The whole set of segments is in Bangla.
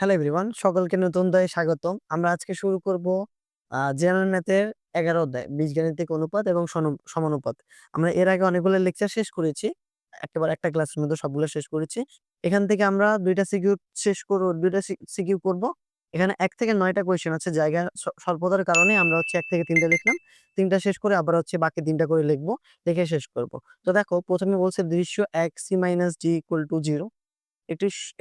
হ্যালো এভরিওয়ান, সকলকে নতুন অধ্যায়ে স্বাগতম। আমরা আজকে শুরু করব জেনারেল ম্যাথের ১১ অধ্যায় বীজগাণিতিক অনুপাত এবং সমানুপাত। আমরা এর আগে অনেকগুলো লেকচার শেষ করেছি। একেবারে একটা ক্লাসের মধ্যে সবগুলো শেষ করেছি। এখান থেকে আমরা ২ টা সিকিউ শেষ করব, ২ টা সিকিউ করব। এখানে ১ থেকে ৯ টা কোয়েশ্চেন আছে। জায়গা স্বল্পতার কারণে আমরা ১ থেকে ৩ টা লিখলাম। ৩ টা শেষ করে আবার বাকি ৩ টা করে লিখব। লিখে শেষ করব। তো দেখো, ১ম এ বলছে দৃশ্য এক c - d = 0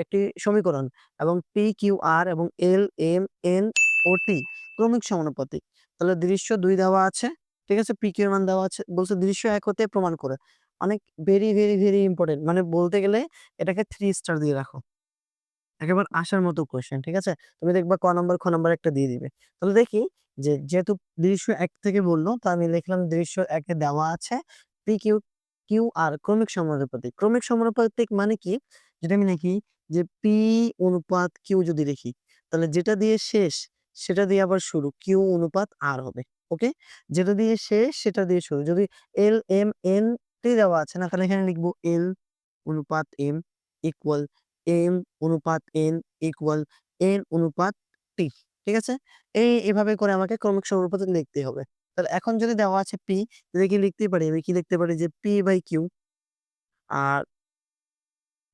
একটি সমীকরণ এবং পি, কিউ, আর এবং এল, এম, এন ও টি ক্রমিক সমানুপাতিক। তাহলে দৃশ্য ২ দেওয়া আছে। ঠিক আছে? পি, কিউ এর মান দেওয়া আছে। বলছে দৃশ্য ১ হতে প্রমাণ করে। অনেক ভেরি ইম্পোর্টেন্ট। মানে বলতে গেলে এটাকে 3 স্টার দিয়ে রাখো। একেবারে আসার মতো কোয়েশ্চেন। ঠিক আছে? তুমি দেখবা ক নাম্বার, খ নাম্বার একটা দিয়ে দিবে। তাহলে দেখি যেহেতু দৃশ্য ১ থেকে বলল, তো আমি লিখলাম দৃশ্য ১ এ দেওয়া আছে পি, কিউ, কিউ, আর ক্রমিক সমানুপাতিক। ক্রমিক সমানুপাতিক মানে কি? যদি আমি লিখি যে পি অনুপাত কিউ যদি লিখি, তাহলে যেটা দিয়ে শেষ সেটা দিয়ে আবার শুরু। কিউ অনুপাত আর হবে। ওকে? যেটা দিয়ে শেষ সেটা দিয়ে শুরু। যদি এল, এম, এন টি দেওয়া আছে না, তাহলে এখানে লিখব এল অনুপাত এম ইকুয়াল এম অনুপাত এন ইকুয়াল এন অনুপাত টি। ঠিক আছে? এভাবে করে আমাকে ক্রমিক সমানুপাতিক লিখতে হবে। তাহলে এখন যদি দেওয়া আছে পি, তাহলে কি লিখতে পারি? আমি কি লিখতে পারি যে পি বাই কিউ, আর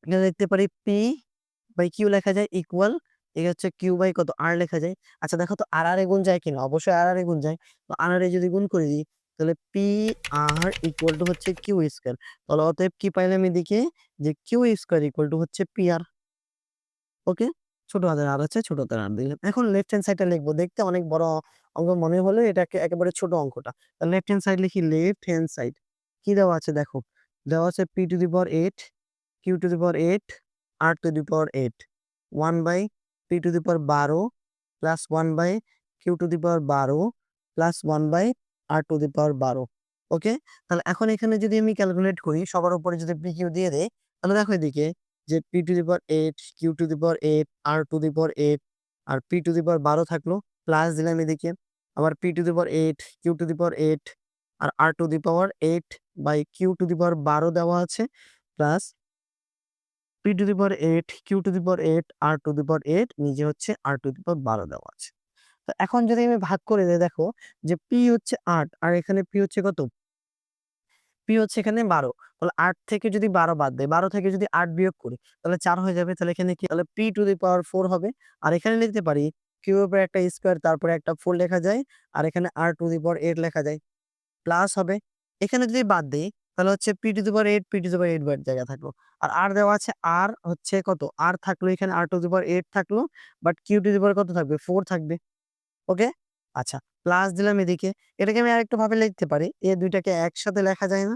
এখানে লিখতে পারি পি বাই কিউ লেখা যায় ইকুয়াল এই হচ্ছে কিউ বাই কত আর লেখা যায়। আচ্ছা দেখো তো আর এ গুণ যায় কিনা? অবশ্যই আর এ গুণ যায়। তো আর এ যদি গুণ করে দিই, তাহলে পি আর ইকুয়াল টু হচ্ছে কিউ স্কয়ার। তাহলে অতএব কি পাইলাম এদিকে, যে কিউ স্কয়ার ইকুয়াল টু হচ্ছে পি আর। ওকে? ছোট হাতের আর আছে, ছোট হাতের আর দিলাম। এখন লেফট হ্যান্ড সাইডটা লিখবো। দেখতে অনেক বড় অঙ্ক মনে হলেও এটাকে একেবারে ছোট অঙ্কটা। তাহলে লেফট হ্যান্ড সাইড লিখি, লেফট হ্যান্ড সাইড। কি দেওয়া আছে দেখো। দেওয়া আছে P to the power 8, Q to the power 8, R to the power 8, 1 by P to the power 12 plus 1 by Q to the power 12 plus 1 by R to the power 12। Okay? তাহলে এখন এখানে যদি আমি ক্যালকুলেট করি, সবার উপরে যদি পি কিউ দিয়ে দেই, তাহলে দেখো এদিকে যে P to the power 8, Q to the power 8, R to the power 8 আর পি টু দি পাওয়ার 12 থাকলো। প্লাস দিলাম এদিকে আবার P to the power 8, Q to the power 8 R to the power 8 by Q to the power 12 দেওয়া আছে। Plus P to the power 8, Q to the power 8, R to the power 8 নিচে হচ্ছে আর টু দি পাওয়ার 12 দেওয়া আছে। তো এখন যদি আমি ভাগ করে দেই, দেখো যে পি হচ্ছে 8 আর এখানে পি হচ্ছে কত? পি হচ্ছে এখানে 12। তাহলে 8 থেকে যদি 12 বাদ দেই, 12 থেকে যদি 8 বিয়োগ করি, তাহলে 4 হয়ে যাবে। তাহলে এখানে কি? তাহলে পি টু দি পাওয়ার 4 হবে। আর এখানে লিখতে পারি কিউ এর উপরে একটা স্কয়ার, তারপরে একটা 4 লেখা যায়। আর এখানে আর টু দি পাওয়ার 8 লেখা যায়। প্লাস হবে। এখানে যদি বাদ দেই, তাহলে হচ্ছে P to the power 8, P to the power 8 বার জায়গা থাকলো। আর দেওয়া আছে, আর হচ্ছে কত? আর থাকলো এখানে আর টু দি পাওয়ার 8 থাকলো। বাট কিউ টু দি পাওয়ার কত থাকবে? 4 থাকবে। ওকে? আচ্ছা, প্লাস দিলাম এদিকে। এটাকে আমি আরেকটু ভাবে লিখতে পারি। এ ২ টাকে একসাথে লেখা যায় না?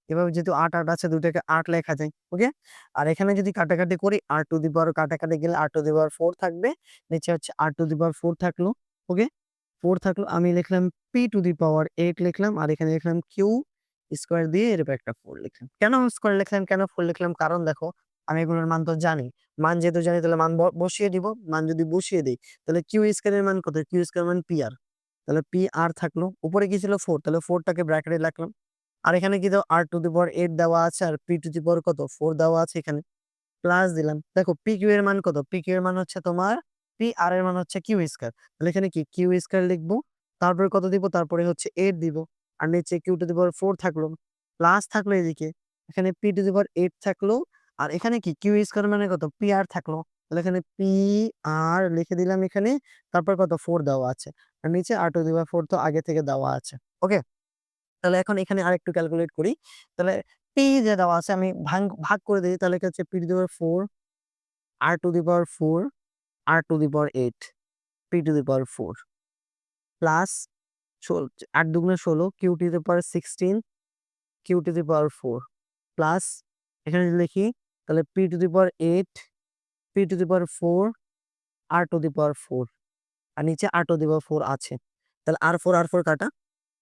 এভাবে যেহেতু ৮, ৮ আছে, ২ টাকে ৮ লেখা যায়। ওকে? আর এখানে যদি কাটাকাটি করি, আর টু দি পাওয়ার কাটাকাটি গেলে আর টু দি পাওয়ার 4 থাকবে। নিচে হচ্ছে আর টু দি পাওয়ার 4 থাকলো। ওকে? 4 থাকলো। আমি লিখলাম পি টু দি পাওয়ার 8 লিখলাম। আর এখানে লিখলাম কিউ স্কয়ার দিয়ে এর উপর একটা 4 লিখলাম। কেন স্কয়ার লিখলাম? কেন 4 লিখলাম? কারণ দেখো, আমি এগুলোর মান তো জানি। মান যেহেতু জানি, তাহলে মান বসিয়ে দিব। মান যদি বসিয়ে দেই, তাহলে কিউ স্কয়ার এর মান কত? কিউ স্কয়ার মান পি আর। তাহলে পি আর থাকলো। উপরে কি ছিল? 4, তাহলে 4 টাকে ব্র্যাকেটে রাখলাম। আর এখানে কি দাও? আর টু দি পাওয়ার 8 দেওয়া আছে আর পি টু দি পাওয়ার কত? 4 দেওয়া আছে এখানে। প্লাস দিলাম। দেখো পি কিউ এর মান কত? পি কিউ এর মান হচ্ছে তোমার পি আর এর মান হচ্ছে কিউ স্কয়ার। তাহলে এখানে কি? কিউ স্কয়ার লিখবো। তারপরে কত দিব? তারপরে হচ্ছে 8 দিব। আর নিচে কিউ টু দি পাওয়ার 4 থাকলো। প্লাস থাকলো এদিকে। এখানে পি টু দি পাওয়ার 8 থাকলো। আর এখানে কি? কিউ স্কয়ার মানে কত? পি আর থাকলো। তাহলে এখানে পি আর লিখে দিলাম এখানে। তারপর কত? 4 দেওয়া আছে। আর নিচে আর টু দি পাওয়ার 4 তো আগে থেকে দেওয়া আছে। ওকে? তাহলে এখন এখানে আরেকটু ক্যালকুলেট করি। তাহলে পি যে দেওয়া আছে, আমি ভাগ করে দেই। তাহলে কি হচ্ছে? P to the power 4, R to the power 4, R to the power 8, P to the power 4 plus ৮ দুগুণে ১৬, Q to the power 16, Q to the power 4 plus এখানে যদি লিখি, তাহলে P to the power 8, P to the power 4, R to the power 4 আর নিচে আর টু দি পাওয়ার 4 আছে। তাহলে আর 4 কাটা।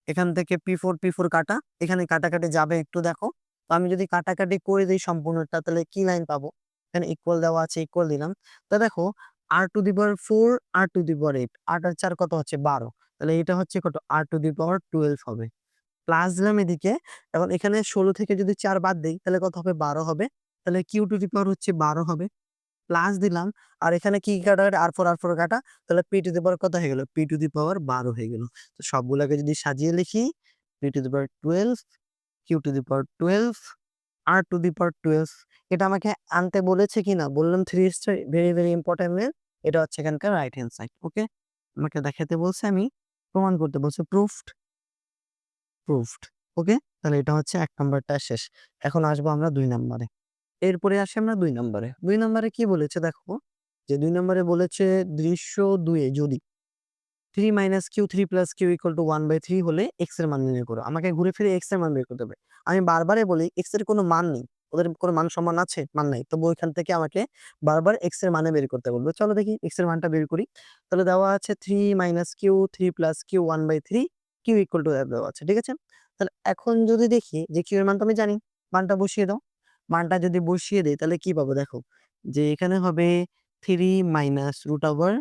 এখান থেকে P4 কাটা। এখানে কাটাকাটি যাবে একটু দেখো। তো আমি যদি কাটাকাটি করে দেই সম্পূর্ণটা, তাহলে কি লাইন পাবো? এখানে ইকুয়াল দেওয়া আছে, ইকুয়াল দিলাম। তো দেখো আর to the power 4, R to the power 8, ৮ আর ৪ কত হচ্ছে? ১২। তাহলে এটা হচ্ছে কত? আর টু দি পাওয়ার 12 হবে। প্লাস দিলাম এদিকে। এখন এখানে ১৬ থেকে যদি ৪ বাদ দেই, তাহলে কত হবে? ১২ হবে। তাহলে কিউ টু দি পাওয়ার হচ্ছে ১২ হবে। প্লাস দিলাম, আর এখানে কি কাটা কাটা আর ফোর কাটা, তাহলে পি টু দি পাওয়ার কত হয়ে গেল, পি টু দি পাওয়ার 12 হয়ে গেল। তো সবগুলোকে যদি সাজিয়ে লিখি, P to the power 12, Q to the power 12, R to the power 12। এটা আমাকে আনতে বলেছে কিনা, বললাম 3 স্টার, ভেরি ভেরি ইম্পর্টেন্ট। এটা হচ্ছে এখানকার রাইট হ্যান্ড সাইড। ওকে, আমাকে দেখাতে বলছে, আমি প্রমাণ করতে বলছে, প্রুফড, প্রুফড। ওকে, তাহলে এটা হচ্ছে 1 নাম্বারটা শেষ। এখন আসবো আমরা 2 নাম্বারে। এরপরে আসি আমরা 2 নাম্বারে। 2 নাম্বারে কি বলেছে দেখো, যে 2 নাম্বারে বলেছে দৃশ্য 2 এ যদি 3 - q 3 + q = 1/3 হলে x এর মান নির্ণয় করো। আমাকে ঘুরে ফিরে x এর মান বের করতে হবে। আমি বারবারই বলি x এর কোনো মান নেই। ওদের কোনো মান সম্মান আছে? মান নাই। তবু ওইখান থেকে আমাকে বারবার x এর মানে বের করতে বলবে। চলো দেখি x এর মানটা বের করি। তাহলে দেওয়া আছে 3 - q 3 + q 1/3 q = f দেওয়া আছে। ঠিক আছে? তাহলে এখন যদি দেখি যে q এর মান তো আমি জানি। মানটা বসিয়ে দাও। মানটা যদি বসিয়ে দেই তাহলে কি পাবো দেখো, যে এখানে হবে 3 - √4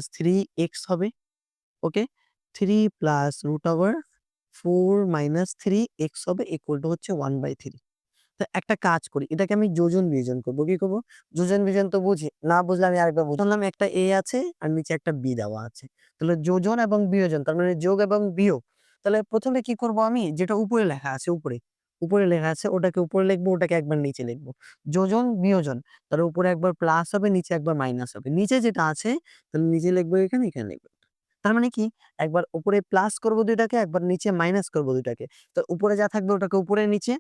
- 3x হবে। ওকে, 3 + √4 - 3x হবে হচ্ছে 1/3। তো একটা কাজ করি, এটাকে আমি যোজন বিয়োজন করবো। কি করবো? যোজন বিয়োজন তো বুঝি, না বুঝলে আমি আরেকবার বুঝি। ধরলাম একটা a আছে আর নিচে একটা b দেওয়া আছে। তাহলে যোজন এবং বিয়োজন, তার মানে যোগ এবং বিয়োগ। তাহলে প্রথমে কি করব, আমি যেটা উপরে লেখা আছে, উপরে লেখা আছে ওটাকে উপরে লিখবো, ওটাকে একবার নিচে লিখবো। যোজন বিয়োজন, তাহলে উপরে একবার প্লাস হবে, নিচে একবার মাইনাস হবে। নিচে যেটা আছে তাহলে নিচে লিখবো, এখানে এখানে লিখবো। তার মানে কি, একবার উপরে প্লাস করব দুইটাকে, একবার নিচে মাইনাস করব দুইটাকে। তো উপরে যা থাকবে ওটাকে উপরে নিচে,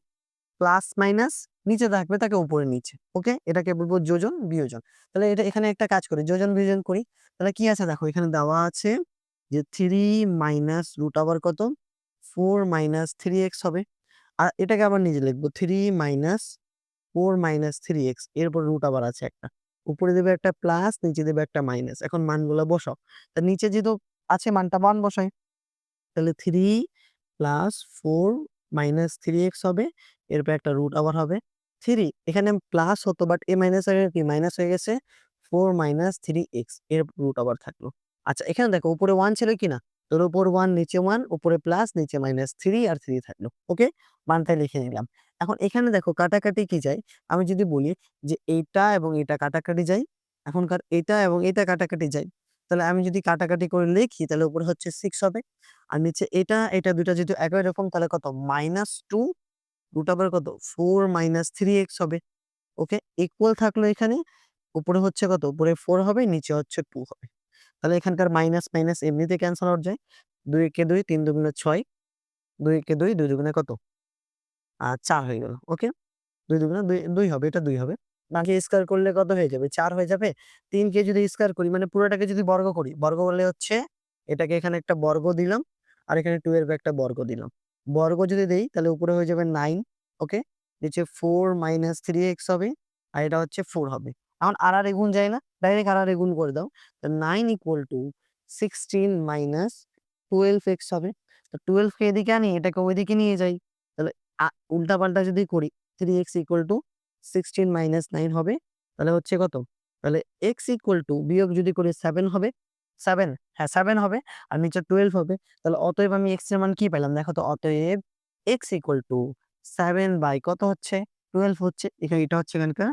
প্লাস মাইনাস নিচে থাকবে তাকে উপরে নিচে। ওকে, এটাকে বলবো যোজন বিয়োজন। তাহলে এটা এখানে একটা কাজ করি, যোজন বিয়োজন করি। তাহলে কি আছে দেখো, এখানে দেওয়া আছে যে 3 - √কত, 4 - 3x হবে। আর এটাকে আবার নিজে লিখবো, 3 - 4 - 3x, এরপর রুট আবার আছে একটা, উপরে দেবে একটা প্লাস, নিচে দেবে একটা মাইনাস। এখন মানগুলো বসাও। তা নিচে যেহেতু আছে মানটা 1 বসাই, তাহলে 3 + 4 - 3x হবে। এরপর একটা রুট আবার হবে 3, এখানে প্লাস হতো বাট এ মাইনাস হয়ে কি মাইনাস হয়ে গেছে, 4 - 3x এর রুট আবার থাকলো। আচ্ছা, এখানে দেখো উপরে 1 ছিল কিনা, তোর উপর 1 নিচে 1, উপরে প্লাস নিচে মাইনাস, 3 আর 3 থাকলো। ওকে, মানটা লিখে নিলাম। এখন এখানে দেখো কাটাকাটি কি যায়, আমি যদি বলি যে এইটা এবং এটা কাটাকাটি যায়, এখনকার এটা এবং এটা কাটাকাটি যায়, তাহলে আমি যদি কাটাকাটি করে লিখি তাহলে উপরে হচ্ছে 6 হবে। আর নিচে এটা দুইটা যেহেতু একই রকম, তাহলে কত, -2 রুট আবার কত, 4 - 3x হবে। ওকে, ইকুয়াল থাকলো এখানে, উপরে হচ্ছে কত, উপরে 4 হবে, নিচে হচ্ছে 2 হবে। তাহলে এখানকার মাইনাস মাইনাস এমনিতে ক্যান্সেল আউট যায়। 2 একে 2, 3 দুগুণে 6, 2 একে 2, 2 দুগুণে কত, 4 হয়ে গেল। ওকে, 2 দুগুণে 2 হবে, এটা 2 হবে। বাকি স্কয়ার করলে কত হয়ে যাবে, 4 হয়ে যাবে। 3 কে যদি স্কয়ার করি মানে পুরোটাকে যদি বর্গ করি, বর্গ করলে হচ্ছে এটাকে এখানে একটা বর্গ দিলাম, আর এখানে 2 এর একটা বর্গ দিলাম। বর্গ যদি দেই তাহলে উপরে হয়ে যাবে 9। ওকে, নিচে 4 - 3x হবে, আর এটা হচ্ছে 4 হবে। এখন আর এ গুণ যায় না, ডাইরেক্ট আর এ গুণ করে দাও। তো 9 = 16 - 12x হবে। তো 12 কে এদিকে আনি, এটাকে ওইদিকে নিয়ে যাই। তাহলে উল্টা পাল্টা যদি করি, 3x = 16 - 9 হবে। তাহলে হচ্ছে কত, তাহলে x বিয়োগ যদি করি 7 হবে। 7, হ্যাঁ 7 হবে। আর নিচে 12 হবে। তাহলে অতএব আমি x এর মান কি পেলাম দেখো তো, অতএব x = 7 বাই কত হচ্ছে, 12 হচ্ছে। এখানে এটা হচ্ছে এখানকার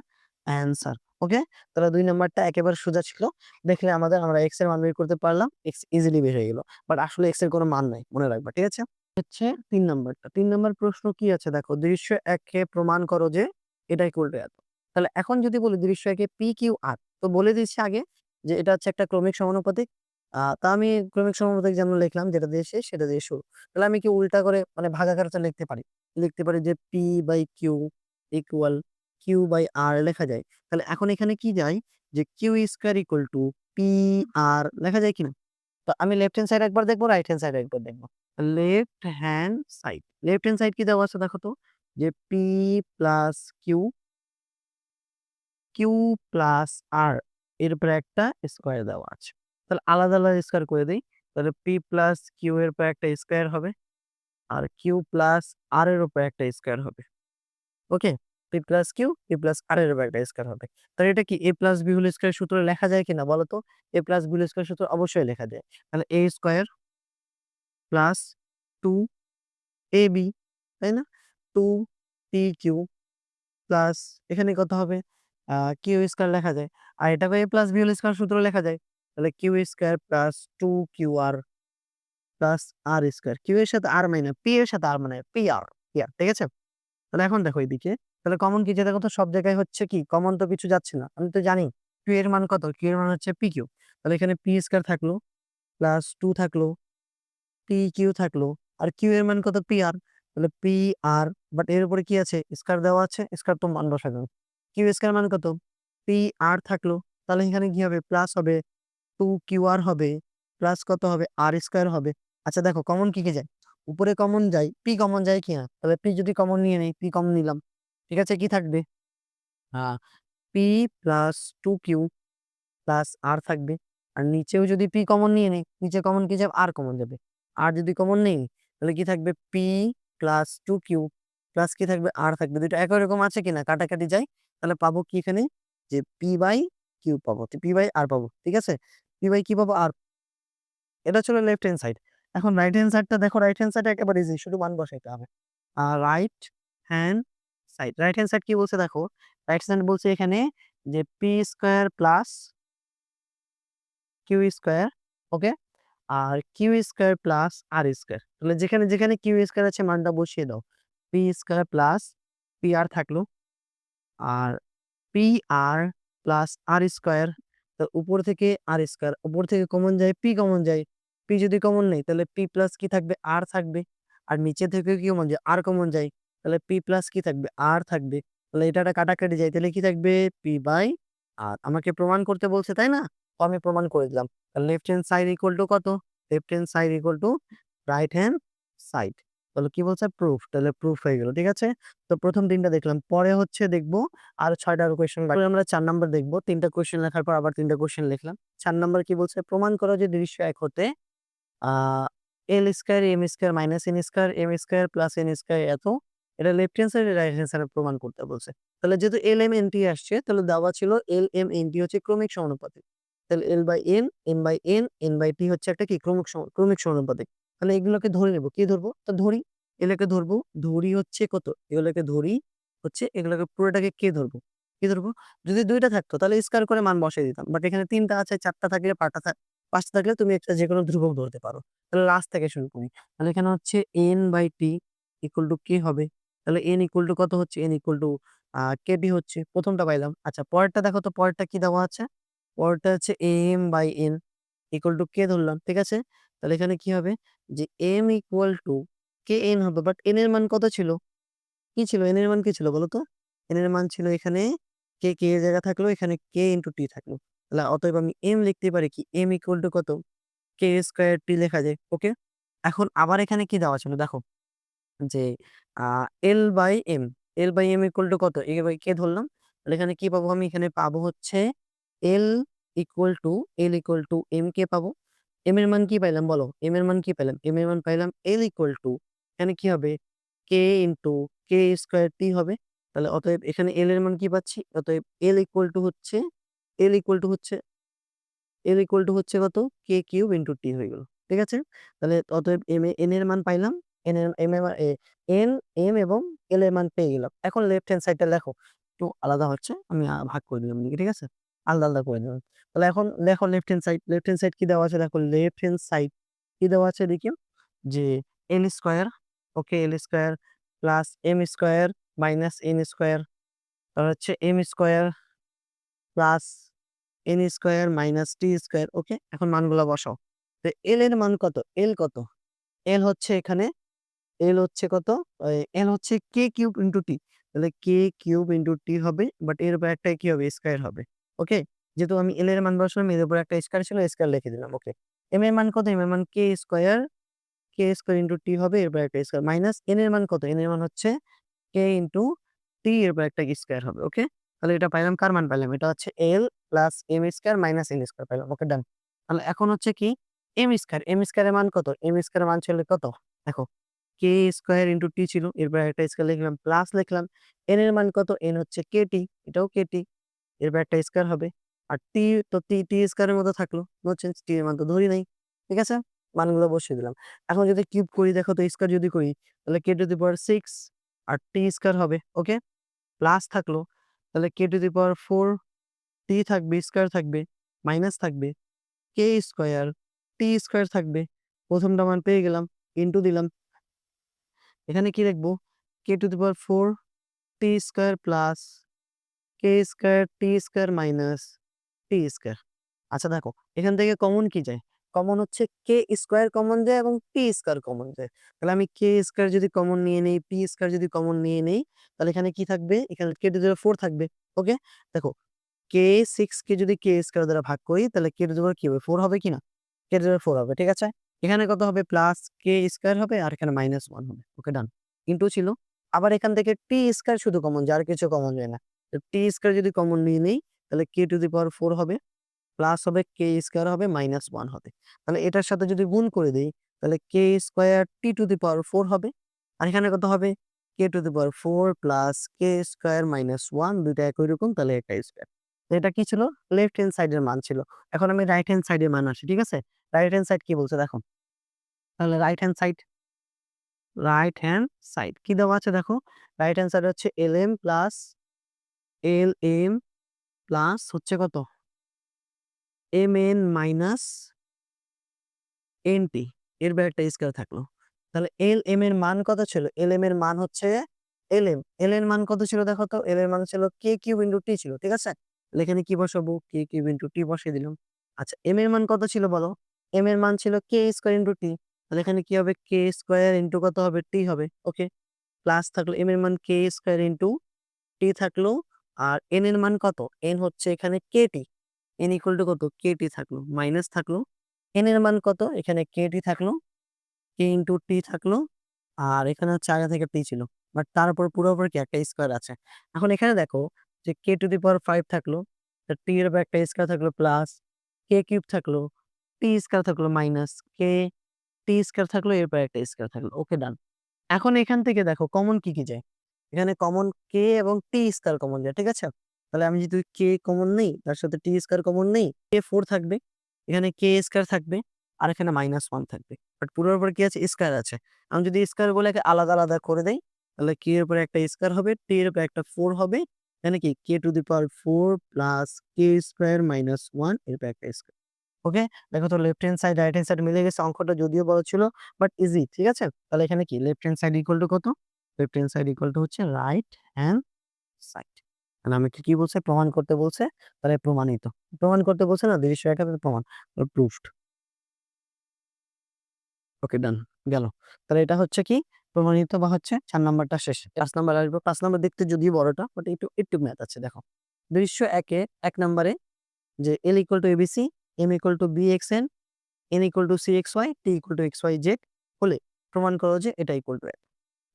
অ্যান্সার। ওকে, তাহলে 2 নাম্বারটা একেবারে সোজা ছিল। দেখলে আমরা x এর মান বের করতে পারলাম, x ইজিলি বের হয়ে গেল। বাট আসলে x এর কোনো মান নাই, মনে রাখবা। ঠিক আছে? হচ্ছে 3 নাম্বারটা। 3 নাম্বার প্রশ্ন কি আছে দেখো, দৃশ্য 1 কে প্রমাণ করো যে এটা ইকুয়াল টু এত। তাহলে এখন যদি বলি দৃশ্য 1 এ P, Q, R, তো বলে দিচ্ছি আগে যে এটা হচ্ছে একটা ক্রমিক সমানুপাতিক। তা আমি ক্রমিক সমানুপাতিক যেমন লিখলাম, যেটা দিয়ে শেষ সেটা দিয়ে শুরু। তাহলে আমি কি উল্টা করে মানে ভাগাকারটা লিখতে পারি। লিখতে পারি যে P/Q ইকুয়াল Q/R লেখা যায়। তাহলে এখন এখানে কি যায়, যে Q² = PR লেখা যায় কিনা? তো আমি লেফট হ্যান্ড সাইড একবার দেখবো, রাইট হ্যান্ড সাইড একবার দেখবো। লেফট হ্যান্ড সাইড কি দেওয়া আছে দেখো তো, যে P + Q, Q + R এর উপরে একটা স্কয়ার দেওয়া আছে। তাহলে আলাদা আলাদা স্কয়ার করে দেই। তাহলে P + Q এর উপরে একটা স্কয়ার হবে, আর Q + R এর উপরে একটা স্কয়ার হবে। ওকে, P + Q, P + R এর উপরে একটা স্কয়ার হবে। তাহলে এটা কি A + B হোল স্কয়ার সূত্রে লেখা যায় কিনা বলো তো? A + B হোল স্কয়ার সূত্র অবশ্যই লেখা যায়। তাহলে A স্কয়ার প্লাস 2AB, তাই না? 2PQ প্লাস এখানে কত হবে? কিউ স্কয়ার লেখা যায়। আর এটাকে a plus B whole square সূত্র লেখা যায়। তাহলে Q square plus 2qr plus R square. Q এর সাথে আর মানে পি এর সাথে আর মানে পি আর ঠিক আছে? তাহলে এখন দেখো এদিকে, তাহলে কমন কি? যেটা কথা সব জায়গায় হচ্ছে কি কমন তো কিছু যাচ্ছে না। আমি তো জানি কিউ এর মান কত? কিউ এর মান হচ্ছে পি কিউ। তাহলে এখানে পি স্কয়ার থাকলো প্লাস 2 থাকলো, পি কিউ থাকলো, আর কিউ এর মান কত? পি আর। তাহলে পি আর, বাট এর উপরে কি আছে? স্কয়ার দেওয়া আছে, স্কয়ার তো মান বসাবেন। কিউ স্কয়ার মান কত? পি আর থাকলো। তাহলে এখানে কি হবে? প্লাস হবে 2 কিউ আর হবে, প্লাস কত হবে? আর স্কয়ার হবে। আচ্ছা দেখো কমন কি কি যায়? উপরে কমন যায়, পি কমন যায় কিনা? তাহলে পি যদি কমন নিয়ে নেই, পি কমন নিলাম। ঠিক আছে, কি থাকবে? আহ পি প্লাস 2 কিউ প্লাস আর থাকবে। আর নিচেও যদি পি কমন নিয়ে নেই, নিচে কমন কি যাবে? আর কমন যাবে। আর যদি কমন নেই, তাহলে কি থাকবে? পি প্লাস 2 কিউ প্লাস কি থাকবে? আর থাকবে। দুটো একই রকম আছে কিনা? কাটাকাটি যায়। তাহলে পাবো কি এখানে? যে পি বাই কিউ পাবো, পি বাই আর পাবো। ঠিক আছে, পি বাই কি পাবো? আর। এটা ছিল লেফট হ্যান্ড সাইড। এখন রাইট হ্যান্ড সাইডটা দেখো, রাইট হ্যান্ড সাইড একেবারে ইজি, শুধু মান বসাইতে হবে। আর right hand side, right hand side কি বলছে দেখো, রাইট সাইড বলছে এখানে যে P square plus Q square, okay, আর Q square plus R square. তাহলে যেখানে যেখানে কিউ স্কোয়ার আছে মানটা বসিয়ে দাও। P square plus P R থাকলো, আর P R plus R square. তো উপর থেকে আর স্কোয়ার, উপর থেকে কমন যায়, পি কমন যায়। পি যদি কমন নেই, তাহলে পি প্লাস কি থাকবে? আর থাকবে। আর নিচে থেকে কি কমন যায়? আর কমন যায়। তাহলে পি প্লাস কি থাকবে? আর থাকবে। তাহলে এটা একটা কাটাকাটি যায়, তাহলে কি থাকবে? পি বাই আর। আমাকে প্রমাণ করতে বলছে তাই না? তো আমি প্রমাণ করে দিলাম। Left hand side equal to কত? Left hand side equal to right hand side. তাহলে কি বলছে? প্রুফ। তাহলে প্রুফ হয়ে গেল। ঠিক আছে, তো প্রথম তিনটা দেখলাম, পরে হচ্ছে দেখবো আর ৬টা কোয়েশ্চেন বাকি। আমরা ৪ নাম্বার দেখবো। ৩টা কোয়েশ্চেন লেখার পর আবার ৩টা কোয়েশ্চেন লিখলাম। ৪ নাম্বার কি বলছে? প্রমাণ করো যে দৃশ্য এক হতে আ L square M square minus N square M square plus N square এত। এটা left hand side, right hand side প্রমাণ করতে বলছে। তাহলে যেহেতু এল এম এন টি আসছে, তাহলে দেওয়া ছিল এল এম এন টি হচ্ছে ক্রমিক সমানুপাতিক। তাহলে L by N, N by N, N by T হচ্ছে একটা কি ক্রমিক সমানুপাতিক। তাহলে এগুলোকে ধরে নেব। কি ধরবো? তো ধরি, এগুলোকে ধরবো। ধরি হচ্ছে কত? এগুলোকে ধরি হচ্ছে, এগুলোকে পুরোটাকে কে ধরবো? কি ধরবো? যদি ২ টা থাকতো তাহলে স্কয়ার করে মান বসাই দিতাম। বাট এখানে ৩ টা আছে, ৪ টা থাকলে ৫ টা থাকলে তুমি একটা যেকোনো ধ্রুবক ধরতে পারো। তাহলে লাস্ট থেকে শুরু করি। তাহলে এখানে হচ্ছে n by T equal to K হবে। তাহলে n ইকুয়াল টু কত হচ্ছে? n ইকুয়াল টু কেটি হচ্ছে। প্রথমটা পাইলাম। আচ্ছা পরেরটা দেখো তো, পরেরটা কি দেওয়া আছে? পরেরটা হচ্ছে m by n equal to K ধরলাম। ঠিক আছে? তাহলে এখানে কি হবে? যে m equal to K n হবে। বাট n এর মান কত ছিল? কি ছিল? n এর মান কি ছিল বলো তো? n এর মান ছিল এখানে কে এর জায়গা থাকলো, এখানে কে ইনটু টি থাকলো। তাহলে অতএব আমি m লিখতে পারি কি? m ইকুয়াল টু কত? কে স্কয়ার টি লেখা যায়। ওকে, এখন আবার এখানে কি দেওয়া ছিল দেখো, যে L by M, L by M equal to কত? এ বাই কে ধরলাম। তাহলে এখানে কি পাবো? আমি এখানে পাবো হচ্ছে L equal to, L equal to M কে পাবো। এম এর মান কি পাইলাম বলো? এম এর মান কি পাইলাম? এম এর মান পাইলাম এল ইকুয়াল টু, এখানে কি হবে? কে ইনটু কে স্কয়ার টি হবে। তাহলে অতএব এখানে এল এর মান কি পাচ্ছি? অতএব এল ইকুয়াল টু হচ্ছে, এল ইকুয়াল টু হচ্ছে এল ইকুয়াল টু হচ্ছে কত? কে কিউব ইনটু টি হয়ে গেল। ঠিক আছে? তাহলে অতএব এন এর মান পাইলাম। এন এর এম এর এন, এম এবং এল এর মান পেয়ে গেলাম। এখন লেফট হ্যান্ড সাইডটা লেখো। একটু আলাদা হচ্ছে। আমি ভাগ করে দিলাম এদিকে। ঠিক আছে? আলাদা, আলাদা করে দিলাম। তাহলে এখন লেখো left hand side. Left hand side কি দেওয়া আছে দেখো, লেফট হ্যান্ড সাইড কি দেওয়া আছে দেখি, যে L square, okay, L square plus M square minus N square, তাহলে হচ্ছে M square plus N square minus T square. Okay, এখন মানগুলা বসাও। তো এল এর মান কত? এল কত? এল হচ্ছে এখানে, এল হচ্ছে কত? এল হচ্ছে কে কিউব ইনটু টি। তাহলে কে কিউব ইনটু টি হবে। বাট এর উপর একটা কি হবে? স্কয়ার হবে। ওকে, যেহেতু আমি এল এর মান বসালাম, এর উপর একটা স্কয়ার ছিল, স্কয়ার লিখে দিলাম। ওকে, এম এর মান কত? এম এর মান কে স্কয়ার ইনটু টি হবে, এর উপর একটা স্কয়ার মাইনাস এন এর মান কত? এন এর মান হচ্ছে কে ইনটু টি, এর উপর একটা স্কয়ার হবে। ওকে, তাহলে এটা পাইলাম, কার মান পাইলাম? এটা হচ্ছে L plus M square minus N square পাইলাম। ওকে, ডান। তাহলে এখন হচ্ছে কি? এম স্কয়ার, এম স্কয়ারের মান কত? এম স্কয়ারের মান ছিল কত? দেখো, কে স্কয়ার ইনটু টি ছিল, এরপর একটা স্কয়ার লিখলাম, প্লাস লিখলাম। এন এর মান কত? এন হচ্ছে কেটি, এটাও কেটি, এরপর একটা স্কয়ার হবে। আর টি তো টি স্কয়ারের মতো থাকলো, নো চেঞ্জ, টি এর মান তো ধরি নাই। ঠিক আছে, মানগুলো বসিয়ে দিলাম। এখন যদি কিউব করি দেখো তো, স্কয়ার যদি করি তাহলে কে to the power 6 R T square হবে। ওকে, প্লাস থাকলো। তাহলে কে টু দি পাওয়ার 4 টি থাকবে, স্কয়ার থাকবে, মাইনাস থাকবে কে স্কয়ার টি স্কয়ার থাকবে। প্রথমটা মান পেয়ে গেলাম, ইনটু দিলাম। এখানে কি লিখবো? K to the power 4 T square plus K square T square minus T square. আচ্ছা দেখো, এখান থেকে কমন কি যায়? কমন হচ্ছে কে স্কয়ার কমন যায় এবং টি স্কয়ার কমন যায়। তাহলে আমি কে স্কয়ার যদি কমন নিয়ে নেই, টি স্কয়ার যদি কমন নিয়ে নেই, তাহলে এখানে কি থাকবে? এখানে কে টু দি পাওয়ার 4 থাকবে। ওকে? দেখো, কে 6 কে যদি কে স্কয়ার দ্বারা ভাগ করি, তাহলে কে টু দি পাওয়ার কি হবে? 4 হবে কিনা? কে টু দি পাওয়ার 4 হবে। ঠিক আছে? এখানে কত হবে? প্লাস কে স্কয়ার হবে আর এখানে -1 হবে। ওকে, ডান। ইনটু ছিল। আবার এখান থেকে টি স্কয়ার শুধু কমন যায়, আর কিছু কমন যায় না। তো টি স্কয়ার যদি কমন নিয়ে নেই, তাহলে কে টু দি পাওয়ার 4 হবে, প্লাস হবে কে স্কয়ার হবে, -1 হবে। তাহলে এটার সাথে যদি গুণ করে দেই, তাহলে কে square T two the power 4 হবে। আর এখানে কত হবে? K to the power 4 plus K square -1, দুইটা একই রকম, তাহলে একটা স্কয়ার। তো এটা কি ছিল? লেফট হ্যান্ড সাইডের মান ছিল। এখন আমি রাইট হ্যান্ড সাইডের মান আসি। ঠিক আছে? রাইট হ্যান্ড সাইড কি বলছে দেখো। তাহলে রাইট হ্যান্ড সাইড কি দেওয়া আছে দেখো। রাইট হ্যান্ড সাইড হচ্ছে এল এম প্লাস হচ্ছে কত? mn মাইনাস এনটি, এর বাইরে একটা স্কয়ার থাকলো। তাহলে এলএম এর মান কত ছিল? এলএম এর মান হচ্ছে এল এর মান কত ছিল দেখো তো? এল এর মান ছিল কে কিউব ইনটু টি ছিল। ঠিক আছে? তাহলে এখানে কি বসাবো? কে কিউব ইনটু টি বসিয়ে দিলাম। আচ্ছা, এম এর মান কত ছিল বলো? এম এর মান ছিল কে স্কয়ার ইনটু টি। তাহলে এখানে কি হবে? কে স্কয়ার ইনটু কত হবে? টি হবে। ওকে, প্লাস থাকলো এম এর মান কে স্কয়ার ইনটু টি থাকলো। আর এন এর মান কত? এন হচ্ছে এখানে কেটি। এন ইকুয়াল টু কত? কেটি থাকলো, মাইনাস থাকলো এন এর মান কত? এখানে কেটি থাকলো, কে ইনটু টি থাকলো। আর এখানে হচ্ছে আগে থেকে টি ছিল, বাট তার উপর পুরোপুরি কি একটা স্কয়ার আছে। এখন এখানে দেখো যে কে টু দি পাওয়ার 5 থাকলো, টি এর উপর একটা স্কয়ার থাকলো, প্লাস কে কিউব থাকলো, টি স্কয়ার থাকলো, মাইনাস কে টি স্কয়ার থাকলো, এরপর একটা স্কয়ার থাকলো। ওকে, ডান। এখন এখান থেকে দেখো কমন কি কি যায়। এখানে কমন কে এবং টি স্কয়ার কমন যায়। ঠিক আছে? তাহলে আমি যদি কে কমন নেই, তার সাথে টি স্কয়ার কমন নেই, কে 4 থাকবে, এখানে কে স্কয়ার থাকবে, আর এখানে -1 থাকবে। বাট পুরোর উপর কি আছে? স্কয়ার আছে। আমি যদি স্কয়ার গুলোকে আলাদা আলাদা করে দেই, তাহলে কে এর উপরে একটা স্কয়ার হবে, টি এর উপরে একটা 4 হবে। এখানে কি K to the power 4 plus K square -1 এর উপরে একটা স্কয়ার। ওকে, দেখো তো left hand side right hand side মিলে গেছে। অঙ্কটা যদিও বড় ছিল বাট ইজি। ঠিক আছে? তাহলে এখানে কি left hand side equal to কত? Left hand side equal to হচ্ছে রাইট হ্যান্ড সাইড। মানে আমাকে কি বলছে? প্রমাণ করতে বলছে। তাহলে প্রমাণিত। প্রমাণ করতে বলছে না, দৃশ্য একাতে প্রমাণ, প্রুফড। ওকে, ডান, গেল। তাহলে এটা হচ্ছে কি? প্রমাণিত বা হচ্ছে 4 নাম্বারটা শেষ। 5 নাম্বার আসবে। 5 নাম্বার দেখতে যদিও বড়টা, বাট একটু একটু ম্যাথ আছে। দেখো, দৃশ্য 1 নম্বরে যে L equal to ABC, M equal two BXN, N equal two CXY, T equal to XYZ হলে প্রমাণ করো যে এটা ইকুয়াল টু এক।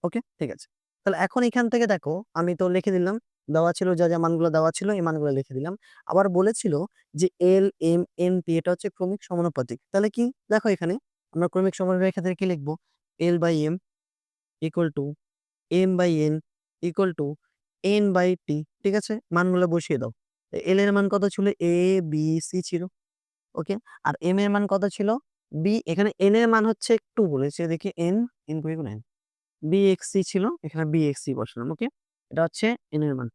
ওকে, ঠিক আছে। তাহলে এখন এখান থেকে দেখো, আমি তো লিখে দিলাম, দেওয়া ছিল যা যা মানগুলো দেওয়া ছিল এই মানগুলো লিখে দিলাম। আবার বলেছিল যে এল এম এন টি এটা হচ্ছে ক্রমিক সমানুপাতিক। তাহলে কি দেখো, এখানে আমরা ক্রমিক সমানুপাতিক ক্ষেত্রে কি লিখবো? L by M equal to M by N equal to N by T. ঠিক আছে, মানগুলো বসিয়ে দাও। এল এর মান কত ছিল? এ বি সি ছিল। ওকে, আর এম এর মান কত ছিল? বি। এখানে এন এর মান হচ্ছে একটু বলেছে, দেখি এন এন কই কোন বিএক্সসি ছিল, এখানে বিএক্সসি বসালাম। ওকে, এটা হচ্ছে এন এর মান।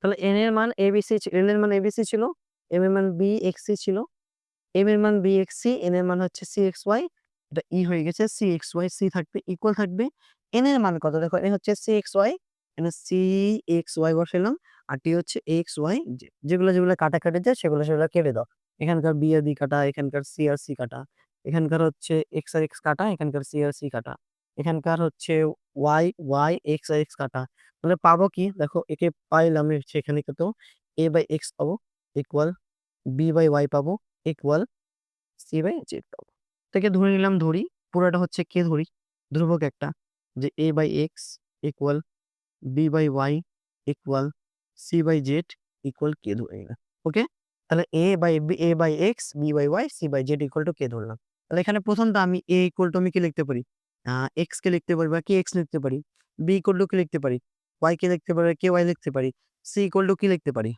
তাহলে এন এর মান এবিসি, এন এর মান এবিসি ছিল, এম এর মান বিএক্সসি ছিল, এম এর মান বিএক্সসি, এন এর মান হচ্ছে সিএক্সওয়াই। এটা ই হয়ে গেছে, সিএক্সওয়াই সি থাকবে, ইকুয়াল থাকবে এন এর মান কত? দেখো, এন হচ্ছে সিএক্সওয়াই, এখানে সিএক্সওয়াই বসালাম। আর টি হচ্ছে এক্সওয়াই, যেগুলো যেগুলো কাটাকাটি যায় সেগুলো সেগুলো কেটে দাও। এখানকার বি আর বি কাটা, এখানকার সি আর সি কাটা, এখানকার হচ্ছে এক্স আর এক্স কাটা, এখানকার সি আর সি কাটা, এখানকার হচ্ছে ওয়াই ওয়াই এক্স আর এক্স কাটা। তাহলে পাবো কি? দেখো, একে পাইলাম, সেখানে কত? এ বাই এক্স পাবো ইকুয়াল বি বাই ওয়াই পাবো ইকুয়াল সি বাই জেড পাবো। থেকে ধরে নিলাম, ধরি পুরোটা হচ্ছে কে ধরি, ধ্রুবক একটা, যে A by X equal B by Y equal C by Z equal K ধরে নিলাম। ওকে, তাহলে A by X B by Y C by Z equal to K ধরলাম। তাহলে এখানে প্রথমটা আমি এ ইকুয়াল টু আমি কি লিখতে পারি? এক্স কে লিখতে পারি বা কে এক্স লিখতে পারি, বি ইকুয়াল টু কি লিখতে পারি? ওয়াই কে লিখতে পারি, কে ওয়াই লিখতে পারি, সি ইকুয়াল টু কি লিখতে পারি?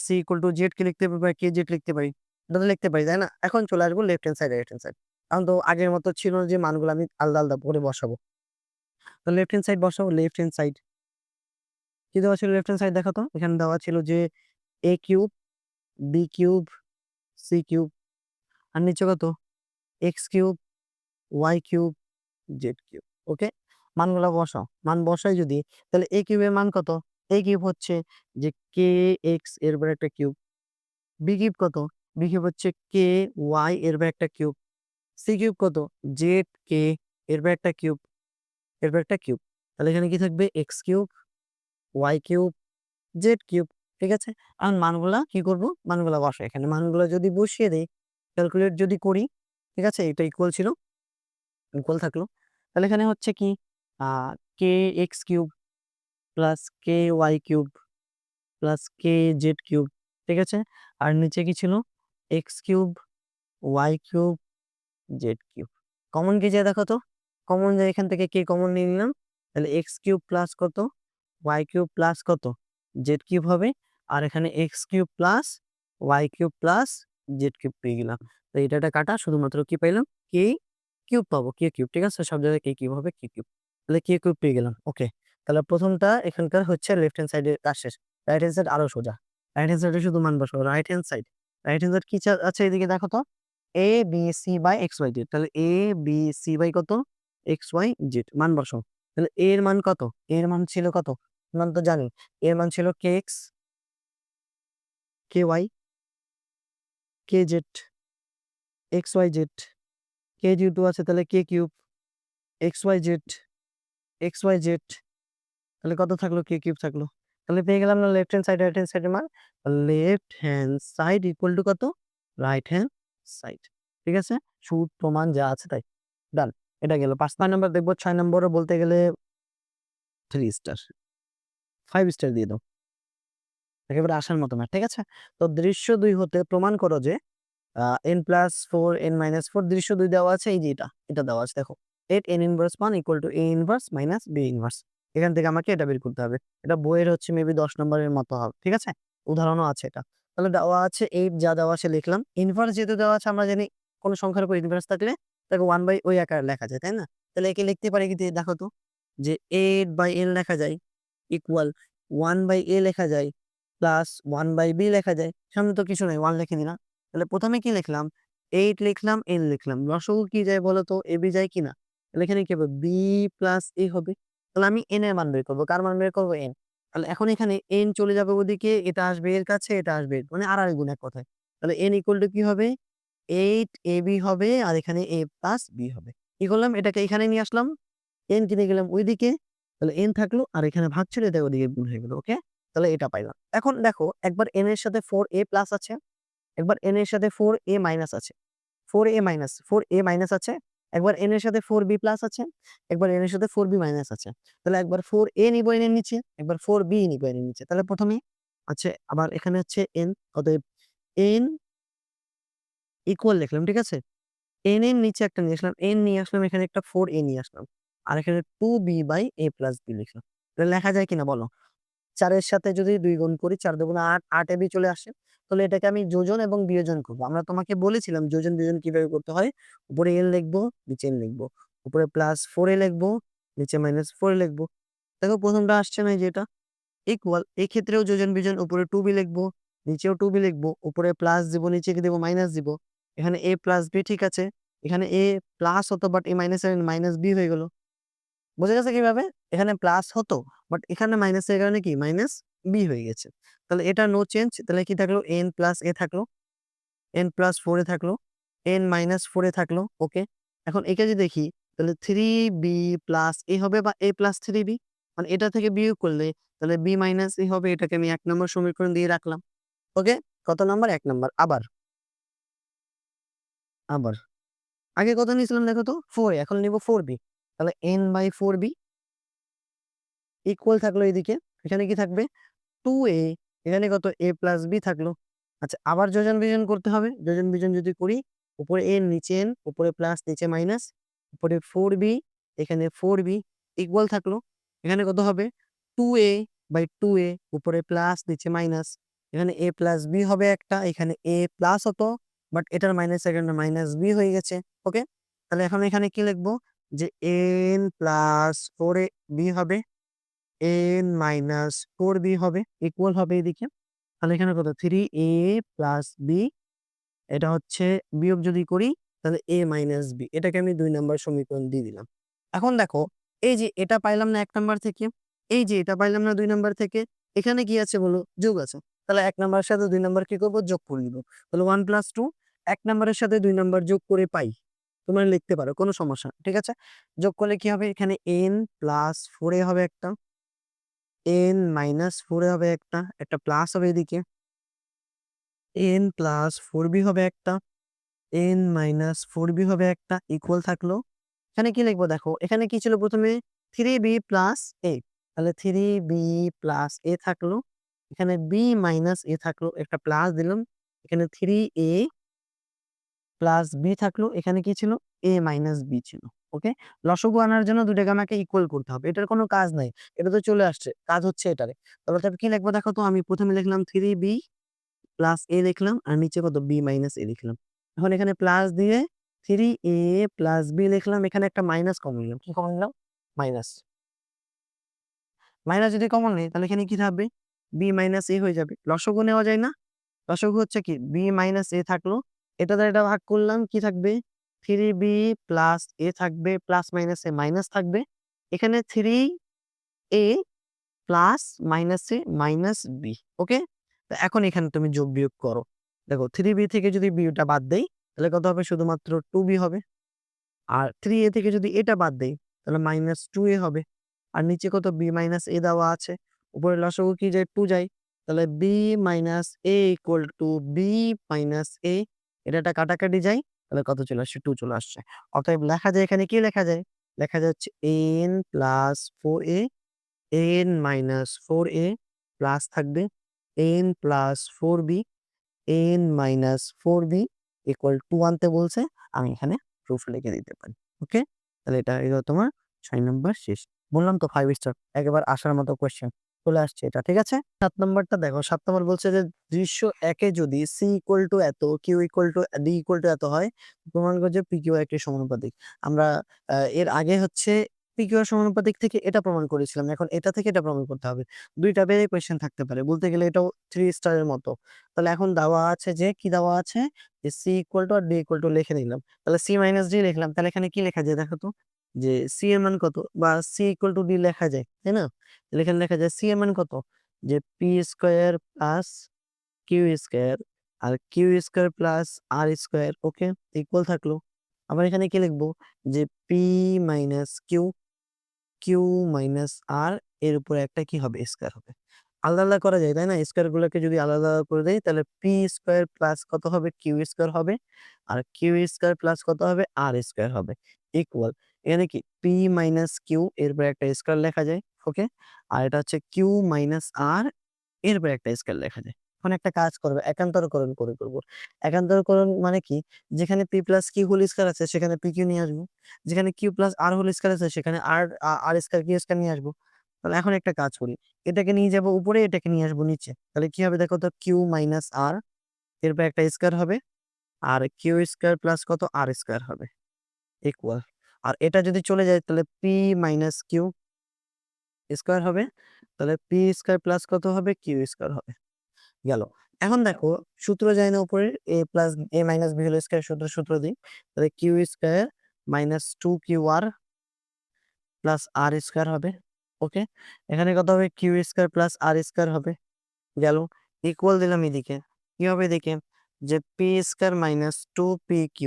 সি ইকুয়াল টু জেড কে লিখতে পারি বা কে জেড লিখতে পারি। এটা তো লিখতে পারি, তাই না? এখন চলে আসবো left hand side right hand side. এখন তো আগের মতো ছিল না যে মানগুলো আমি আলাদা আলাদা করে বসাবো। তো লেফট হ্যান্ড সাইড বসাবো। লেফট হ্যান্ড সাইড কি দেওয়া ছিল লেফট হ্যান্ড সাইড দেখো তো? এখানে দেওয়া ছিল যে a cube, b cube, c cube আর নিচে কত? x cube, y cube, z cube. Okay? মানগুলা বসাও। মান বসাই যদি তাহলে a কিউবের মান কত? a কিউব হচ্ছে যে kx এর উপর একটা কিউব। b কিউব কত? b কিউব হচ্ছে ky এর উপর একটা কিউব। c কিউব কত? zk এর উপর একটা কিউব, এর উপর একটা কিউব। তাহলে এখানে কি থাকবে? x cube, y cube, z cube. ঠিক আছে? এখন মানগুলা কি করব? মানগুলা বসাই। এখানে মানগুলা যদি বসিয়ে দেই, ক্যালকুলেট যদি করি, ঠিক আছে? এটা ইকুয়াল ছিল, ইকুয়াল থাকলো। তাহলে এখানে হচ্ছে কি? আ kx cube plus ky cube plus kz cube. ঠিক আছে? আর নিচে কি ছিল? x cube, y cube, z cube. Common কি যায় দেখো তো? কমন যায় এখান থেকে k কমন নিয়ে নিলাম। তাহলে x কিউব প্লাস কত? y কিউব প্লাস কত? z কিউব হবে। আর এখানে x cube plus y cube plus z cube পেয়ে গেলাম। তো এটা কাটা শুধুমাত্র কি পাইলাম? k কিউব পাবো, k কিউব। ঠিক আছে? সব জায়গায় k কিউব হবে, k কিউব। তাহলে k কিউব পেয়ে গেলাম। ওকে। তাহলে প্রথমটা এখানকার হচ্ছে লেফট হ্যান্ড সাইডের কাজ শেষ। রাইট হ্যান্ড সাইড আরো সোজা। রাইট হ্যান্ড সাইডে শুধু মান বসাবো। Right hand side, right hand side কি আছে এদিকে দেখো তো? a b c by x y z। তাহলে a b c বাই কত? x y z মান বসাও। তাহলে a এর মান কত? a এর মান ছিল কত? মান তো জানি। a এর মান ছিল kx, ky, kz, xyz, k যেহেতু আছে তাহলে k কিউব, xyz, xyz তাহলে কত থাকলো? k কিউব থাকলো। তাহলে পেয়ে গেলাম না left hand side right hand সাইডের মান? Left hand side equal to কত? Right hand side. ঠিক আছে? সুদ প্রমাণ যা আছে তাই। ডান। এটা গেল। ৫ নাম্বার দেখবো। ৬ নম্বরে বলতে গেলে 3 স্টার, 5 স্টার দিয়ে দাও। একেবারে আসার মতো ম্যাথ। ঠিক আছে? তো দৃশ্য ২ হতে প্রমাণ করো যে n+4 n-4 দৃশ্য ২ দেওয়া আছে, এই যে এটা দেওয়া আছে দেখো। let n inverse 1 equal to a inverse minus b inverse। এখান থেকে আমাকে এটা বের করতে হবে। এটা বইয়ের হচ্ছে মেবি ১০ নম্বরের মতো হবে। ঠিক আছে? উদাহরণও আছে এটা। তাহলে দেওয়া আছে 8 যা দেওয়া আছে লিখলাম। ইনভার্স যেহেতু দেওয়া আছে আমরা জানি কোন সংখ্যার উপর ইনভার্স থাকলে তাকে 1/, ওই আকারে লেখা যায়, তাই না? তাহলে একে লিখতে পারি কি দিয়ে দেখো তো? যে 8/n লেখা যায় ইকুয়াল 1/a লেখা যায় প্লাস 1/b লেখা যায়। সামনে তো কিছু নাই, 1 লিখে দিলাম। তাহলে ১ম এ কি লিখলাম? 8 লিখলাম, n লিখলাম। লসাগু কি যায় বলো তো? ab যায় কিনা? তাহলে এখানে কি হবে? b প্লাস a হবে। তাহলে আমি n এর মান বের করব। কার মান বের করব? n। তাহলে এখন এখানে n চলে যাবে ওদিকে, এটা আসবে এর কাছে, এটা আসবে মানে আড়াআড়ি গুণ এক কথায়। তাহলে n ইকুয়াল টু কি হবে? 8ab হবে আর এখানে a প্লাস b হবে। কি করলাম? এটাকে এখানে নিয়ে আসলাম। n কে নিয়ে গেলাম ওইদিকে। তাহলে n থাকলো আর এখানে ভাগ ছিল, এটা ওদিকে গুণ হয়ে গেল। ওকে? তাহলে এটা পাইলাম। এখন দেখো একবার n এর সাথে 4a প্লাস আছে, একবার n এর সাথে 4a মাইনাস আছে। 4a মাইনাস আছে। একবার n এর সাথে 4b প্লাস আছে। একবার n এর সাথে 4b মাইনাস আছে। তাহলে একবার 4a নিব n এর নিচে, একবার 4b নিব n এর নিচে। তাহলে প্রথমে আছে আবার এখানে হচ্ছে n, অতএব n ইকুয়াল লিখলাম। ঠিক আছে? n এর নিচে একটা নিয়ে আসলাম, n নিয়ে আসলাম, এখানে একটা 4a নিয়ে আসলাম। আর এখানে 2b/a + b লিখলাম। তাহলে লেখা যায় কিনা বলো? ৪ এর সাথে যদি ২ গুণ করি, ৪ দুগুণে ৮, ৮ এ বি চলে আসে। তাহলে এটাকে আমি যোজন এবং বিয়োজন করব। আমরা তোমাকে বলেছিলাম যোজন বিয়োজন কিভাবে করতে হয়। উপরে n লিখবো, নিচে n লিখবো। উপরে +4a লিখবো, নিচে -4a লিখবো। দেখো প্রথমটা আসছে না, এই যে এটা ইকুয়াল। এই ক্ষেত্রেও যোজন বিয়োজন, উপরে 2b লিখবো, নিচেও 2b লিখবো। উপরে প্লাস দিব, নিচে কি দিব? মাইনাস দিব। এখানে a + b ঠিক আছে। এখানে a প্লাস হতো বাট এই মাইনাসের মাইনাস b হয়ে গেল। বোঝা গেছে কিভাবে? এখানে প্লাস হতো বাট এখানে মাইনাসের কারণে কি মাইনাস বি হয়ে গেছে। তাহলে এটা নো চেঞ্জ। তাহলে কি থাকলো? n প্লাস a থাকলো, n প্লাস 4 এ থাকলো, n মাইনাস 4 এ থাকলো। ওকে। এখন একে যদি দেখি তাহলে 3b প্লাস a হবে বা a প্লাস 3b, মানে এটা থেকে বিয়োগ করলে তাহলে b মাইনাস a হবে। এটাকে আমি ১ নম্বর সমীকরণ দিয়ে রাখলাম। ওকে। কত নাম্বার? ১ নাম্বার। আবার আবার আগে কত নিয়েছিলাম দেখো তো? 4a, এখন নিব 4b। তাহলে n/4b ইকুয়াল থাকলো এদিকে। এখানে কি থাকবে? 2a, এখানে কত? a প্লাস b থাকলো। আচ্ছা আবার যোজন বিয়োজন করতে হবে। যোজন বিয়োজন যদি করি, উপরে n নিচে n, উপরে প্লাস নিচে মাইনাস, উপরে 4b এখানে 4b ইকুয়াল থাকলো। এখানে কত হবে? 2a/2a, উপরে প্লাস নিচে মাইনাস। এখানে a প্লাস b হবে একটা, এখানে a প্লাস হতো বাট এটার মাইনাসের কারণে মাইনাস b হয়ে গেছে। ওকে। তাহলে এখন এখানে কি লিখবো? যে n প্লাস 4ab হবে n মাইনাস 4b হবে ইকুয়াল হবে এদিকে। তাহলে এখানে কত 3a প্লাস b, এটা হচ্ছে বিয়োগ যদি করি তাহলে a মাইনাস b, এটাকে আমি 2 নাম্বার সমীকরণ দিয়ে দিলাম। এখন দেখো এই যে এটা পাইলাম না 1 নাম্বার থেকে, এই যে এটা পাইলাম না 2 নাম্বার থেকে, এখানে কি আছে বলো? যোগ আছে। তাহলে 1 নাম্বারের সাথে 2 নাম্বার কি করব? যোগ করে দিব। তাহলে 1 + 2 1 নাম্বারের সাথে 2 নাম্বার যোগ করে পাই। তোমরা লিখতে পারো, কোনো সমস্যা না। ঠিক আছে? যোগ করলে কি হবে? এখানে n + 4a হবে একটা, n - 4a হবে একটা প্লাস হবে এদিকে, n + 4b হবে একটা, n - 4b হবে একটা ইকুয়াল থাকলো। এখানে কি লিখবো দেখো, এখানে কি ছিল প্রথমে 3b + a, তাহলে 3b + a থাকলো। এখানে b - a থাকলো, একটা প্লাস দিলাম। এখানে 3a + b থাকলো। এখানে কি ছিল? a - b ছিল। ওকে? লসাগু আনার জন্য দুটাকে আমাকে ইকুয়াল করতে হবে। এটার কোনো কাজ নাই। এটা তো চলে আসছে। কাজ হচ্ছে এটারে। তাহলে কি লিখবো দেখো তো, আমি প্রথমে লিখলাম 3b + a লিখলাম আর নিচে কত b - a লিখলাম। এখন এখানে প্লাস দিয়ে 3a + b লিখলাম। এখানে একটা মাইনাস কমন নিলাম। কি কমন নিলাম? মাইনাস। মাইনাস যদি কমন নেই তাহলে এখানে কি থাকবে? b - a হয়ে যাবে। লসাগু নেওয়া যায় না? লসাগু হচ্ছে কি b - a থাকলো। এটা দ্বারা এটা ভাগ করলাম, কি থাকবে? 3b + a থাকবে, প্লাস মাইনাস এ মাইনাস থাকবে। এখানে 3a প্লাস মাইনাসে মাইনাস বি। ওকে? তো এখন এখানে তুমি যোগ বিয়োগ করো। দেখো 3b থেকে যদি b টা বাদ দেই তাহলে কত হবে? শুধুমাত্র 2b হবে। আর 3a থেকে যদি এটা বাদ দেই তাহলে -2a হবে। আর নিচে কত? b - a দেওয়া আছে। উপরে লসাগু কি যায়? 2 যায়। তাহলে b - a b - a, এটা কাটাকাটি যায়। তাহলে কত চলে আসছে? 2 চলে আসছে। অতএব লেখা যায় এখানে, কি লেখা যায়? লেখা যাচ্ছে n + 4a, n - 4a plus থাকবে n + 4b, n - 4b = 2 আনতে বলছে। আমি এখানে প্রুফ লিখে দিতে পারি। ওকে? তাহলে এটা হলো তোমার ৬ নাম্বার শেষ। বললাম তো 5 স্টার, একেবারে আসার মতো কোয়েশ্চেন চলে আসছে এটা। ঠিক আছে? ৭ নাম্বারটা দেখো। ৭ নাম্বার বলছে যে দৃশ্য ১ এ যদি c = এত, q = d এত হয়, প্রমাণ করো যে p, q একটি সমানুপাতিক। আমরা এর আগে হচ্ছে p, q এর সমানুপাতিক থেকে এটা প্রমাণ করেছিলাম। এখন এটা থেকে এটা প্রমাণ করতে হবে। ২ টা বের কোয়েশ্চেন থাকতে পারে। বলতে গেলে এটাও 3 স্টারের মতো। তাহলে এখন দেওয়া আছে যে, কি দেওয়া আছে? যে c = আর d = লিখে নিলাম। তাহলে c - d লিখলাম। তাহলে এখানে কি লেখা যায় দেখো তো? যে c এর মান কত? বা c = d লেখা যায়, তাই না? তাহলে এখানে লেখা যায় c এর মান কত? যে p² + q² আর q² + r²। ওকে? ইকুয়াল থাকলো। আবার এখানে কি লিখবো? যে p - q, q - r এর উপরে একটা কি হবে? স্কয়ার হবে। আলাদা, আলাদা করা যায়, তাই না? স্কয়ার গুলোকে যদি আলাদা, আলাদা করে দেই তাহলে p² + কত হবে? q² হবে। আর q² + কত হবে? r² হবে। ইকুয়াল, এখানে কি p - q এর উপরে একটা স্কয়ার লেখা যায়। ওকে? আর এটা হচ্ছে q - r এর উপরে একটা স্কয়ার লেখা যায়। এখন একটা কাজ করবে, একান্তরকরণ করে করব। একান্তরকরণ মানে কি? যেখানে p + q হোল স্কয়ার আছে সেখানে pq নিয়ে আসবো। যেখানে q + r হোল স্কয়ার আছে সেখানে r² q² নিয়ে আসবো। তাহলে এখন একটা কাজ করি। এটাকে নিয়ে যাবো উপরে, এটাকে নিয়ে আসবো নিচে। তাহলে কি হবে দেখো তো? q - r এরপর একটা স্কয়ার হবে। আর q² + কত? r² হবে। ইকুয়াল। আর এটা যদি চলে যায় তাহলে p - q স্কয়ার হবে। তাহলে p² + কত হবে? q² হবে। গেল। এখন দেখো সূত্র যায় না উপরে? a - b হোল স্কয়ার সূত্র দিই। তাহলে q² - 2qr + r² হবে। ওকে? এখানে কত হবে? q² + r² হবে। গেল। ইকুয়াল দিলাম এদিকে। কি হবে এদিকে? যে p² - 2pq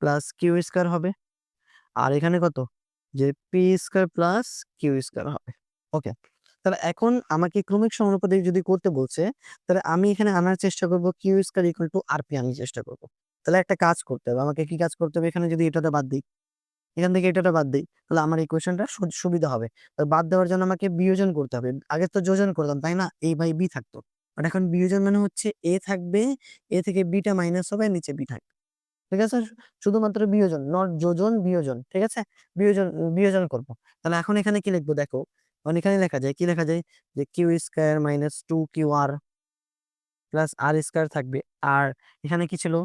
+ q² হবে। আর এখানে কত? যে p² + q² হবে। ওকে? তাহলে এখন আমাকে ক্রমিক সমানুপাতিক যদি করতে বলছে, তাহলে আমি এখানে আনার চেষ্টা করব q² = rp আনার চেষ্টা করব। তাহলে একটা কাজ করতে হবে। আমাকে কি কাজ করতে হবে? এখানে যদি এটাতে বাদ দিই, এখান থেকে এটাটা বাদ দেই, তাহলে আমার ইকুয়েশনটা সুবিধা হবে। বাদ দেওয়ার জন্য আমাকে বিয়োজন করতে হবে। আগে তো যোজন করতাম, তাই না? a/b থাকতো। বাট এখন বিয়োজন মানে হচ্ছে a থাকবে, a থেকে b টা মাইনাস হবে, নিচে b থাকবে। ঠিক আছে? শুধুমাত্র বিয়োজন, নট যোজন, বিয়োজন। ঠিক আছে? বিয়োজন বিয়োজন করব। তাহলে এখন এখানে কি লিখবো দেখো? এখন এখানে লেখা যায়, কি লেখা যায়? যে q² - 2qr + r² থাকবে। আর এখানে কি ছিল?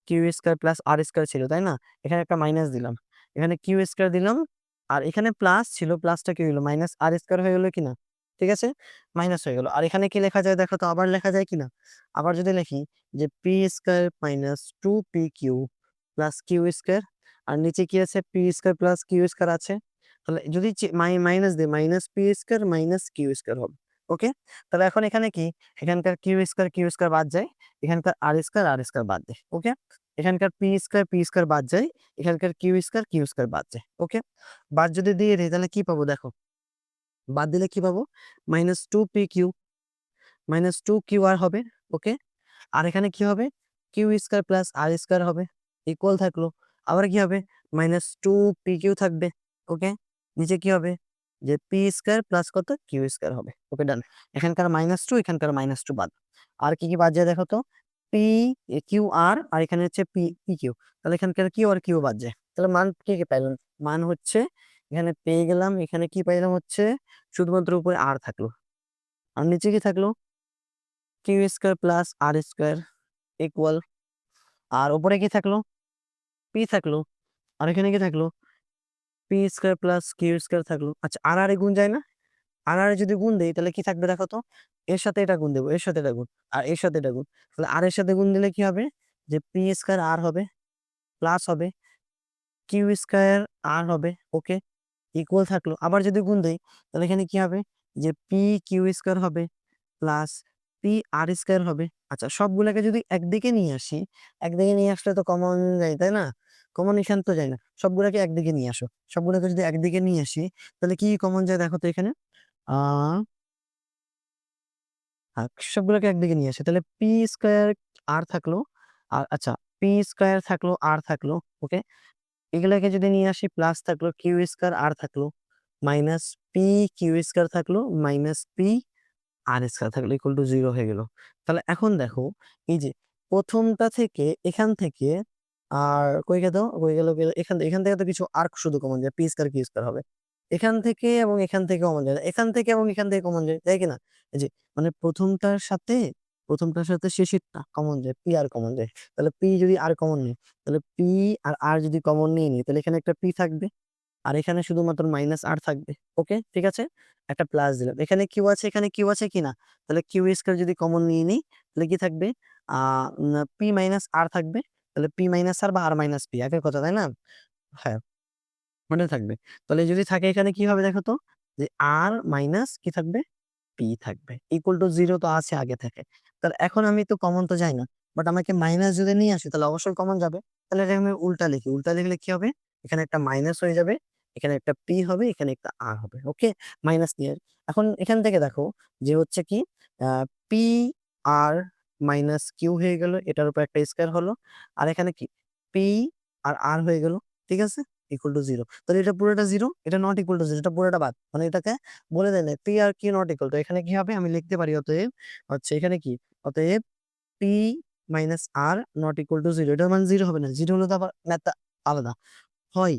q² + r² ছিল, তাই না? এখানে একটা মাইনাস দিলাম। এখানে q² দিলাম আর এখানে প্লাস ছিল, প্লাসটা কি হলো মাইনাস আর স্কয়ার হয়ে গেল কিনা, ঠিক আছে, মাইনাস হয়ে গেল। আর এখানে কি লেখা যায় দেখো তো, আবার লেখা যায় কিনা, আবার যদি লিখি যে P square minus two P Q plus Q square, আর নিচে কি আছে P square plus Q square আছে, তাহলে যদি মাইনাস দিই minus P square minus Q square হবে। ওকে, তাহলে এখন এখানে কি, এখানকার কিউ স্কয়ার বাদ যায়, এখানকার আর স্কয়ার বাদ যায়। ওকে, এখানকার পি স্কয়ার বাদ যায়, এখানকার কিউ স্কয়ার বাদ যায়। ওকে, বাদ যদি দিয়ে দিই তাহলে কি পাবো দেখো, বাদ দিলে কি পাবো, minus two P Q minus two Q R হবে। ওকে, আর এখানে কি হবে, Q square plus R square হবে, ইকুয়াল থাকলো। আবার কি হবে, মাইনাস টু পি কিউ থাকবে। ওকে, নিচে কি হবে, যে পি স্কয়ার প্লাস কত কিউ স্কয়ার হবে। ওকে, ডান। এখানকার মাইনাস টু, এখানকার মাইনাস টু বাদ। আর কি কি বাদ যায় দেখো তো, পি কিউ আর এখানে হচ্ছে পি পি কিউ, তাহলে এখানকার কিউ আর কিউ বাদ যায়। তাহলে মান কি কি পাইলাম, মান হচ্ছে এখানে পেয়ে গেলাম, এখানে কি পাইলাম হচ্ছে শুধুমাত্র উপরে আর থাকলো, আর নিচে কি থাকলো, Q square plus R square equal, আর উপরে কি থাকলো, পি থাকলো, আর এখানে কি থাকলো, P square plus Q square থাকলো। আচ্ছা, আর আর গুণ যায় না, আর আর যদি গুণ দেই তাহলে কি থাকবে দেখো তো, এর সাথে এটা গুণ দেবো, এর সাথে এটা গুণ, আর এর সাথে এটা গুণ, তাহলে আর এর সাথে গুণ দিলে কি হবে, যে পি স্কয়ার আর হবে প্লাস হবে কিউ স্কয়ার আর হবে। ওকে, ইকুয়াল থাকলো। আবার যদি গুণ দেই তাহলে এখানে কি হবে, যে পি কিউ স্কয়ার হবে প্লাস পি আর স্কয়ার হবে। আচ্ছা, সবগুলোকে যদি একদিকে নিয়ে আসি, একদিকে নিয়ে আসলে তো কমন যায় তাই না, কমন এখান তো যায় না, সবগুলোকে একদিকে নিয়ে আসো, সবগুলোকে যদি একদিকে নিয়ে আসি তাহলে কি কমন যায় দেখো তো এখানে, আহ সবগুলোকে একদিকে নিয়ে আসে তাহলে পি স্কয়ার আর থাকলো, আর আচ্ছা পি স্কয়ার থাকলো আর থাকলো। ওকে, এগুলাকে যদি নিয়ে আসি প্লাস থাকলো কিউ স্কয়ার আর থাকলো, মাইনাস পি কিউ স্কয়ার থাকলো মাইনাস পি আর স্কয়ার থাকলো ইকুয়াল টু জিরো হয়ে গেল। তাহলে এখন দেখো, এই যে প্রথমটা থেকে এখান থেকে, আর কই গেল এখান থেকে তো কিছু আর শুধু কমন যায়, পি স্কয়ার কিউ স্কয়ার হবে, এখান থেকে এবং এখান থেকে কমন যায়, এখান থেকে এবং এখান থেকে কমন যায়, তাই কিনা, এই যে মানে প্রথমটার সাথে শেষেরটা কমন যায়, পি আর কমন যায়। তাহলে পি যদি আর কমন নেই, তাহলে পি আর যদি কমন নিয়ে নিই তাহলে এখানে একটা পি থাকবে, আর এখানে শুধুমাত্র মাইনাস আর থাকবে। ওকে, ঠিক আছে, একটা প্লাস দিলাম, এখানে কিউ আছে, এখানে কিউ আছে কিনা, তাহলে কিউ স্কয়ার যদি কমন নিয়ে নিই তাহলে কি থাকবে, পি মাইনাস আর থাকবে, তাহলে পি মাইনাস আর বা আর মাইনাস পি একই কথা তাই না, হ্যাঁ মনে থাকবে। তাহলে যদি থাকে এখানে কি হবে দেখো তো, যে আর মাইনাস কি থাকবে, পি থাকবে ইকুয়াল টু জিরো তো আছে আগে থেকে। তাহলে এখন আমি তো কমন তো যাই না, বাট আমাকে মাইনাস যদি নিয়ে আসি তাহলে অবশ্যই কমন যাবে। তাহলে এটা আমি উল্টা লিখি, উল্টা লিখলে কি হবে, এখানে একটা মাইনাস হয়ে যাবে, এখানে একটা পি হবে, এখানে একটা আর হবে। ওকে, মাইনাস নিয়ে এখন এখান থেকে দেখো যে হচ্ছে কি, পি আর মাইনাস কিউ হয়ে গেল, এটার উপর একটা স্কয়ার হলো, আর এখানে কি পি আর হয়ে গেল, ঠিক আছে, ইকুয়াল টু জিরো। তাহলে এটা পুরোটা জিরো, এটা নট ইকুয়াল টু জিরো, এটা পুরোটা বাদ, মানে এটাকে বলে দেয় পি আর কিউ নট ইকুয়াল। তো এখানে কি হবে, আমি লিখতে পারি অতএব হচ্ছে এখানে কি, অতএব P minus are not equal to zero, এটা মানে জিরো হবে না, জিরো হলে তো আবার ম্যাথটা আলাদা হয়।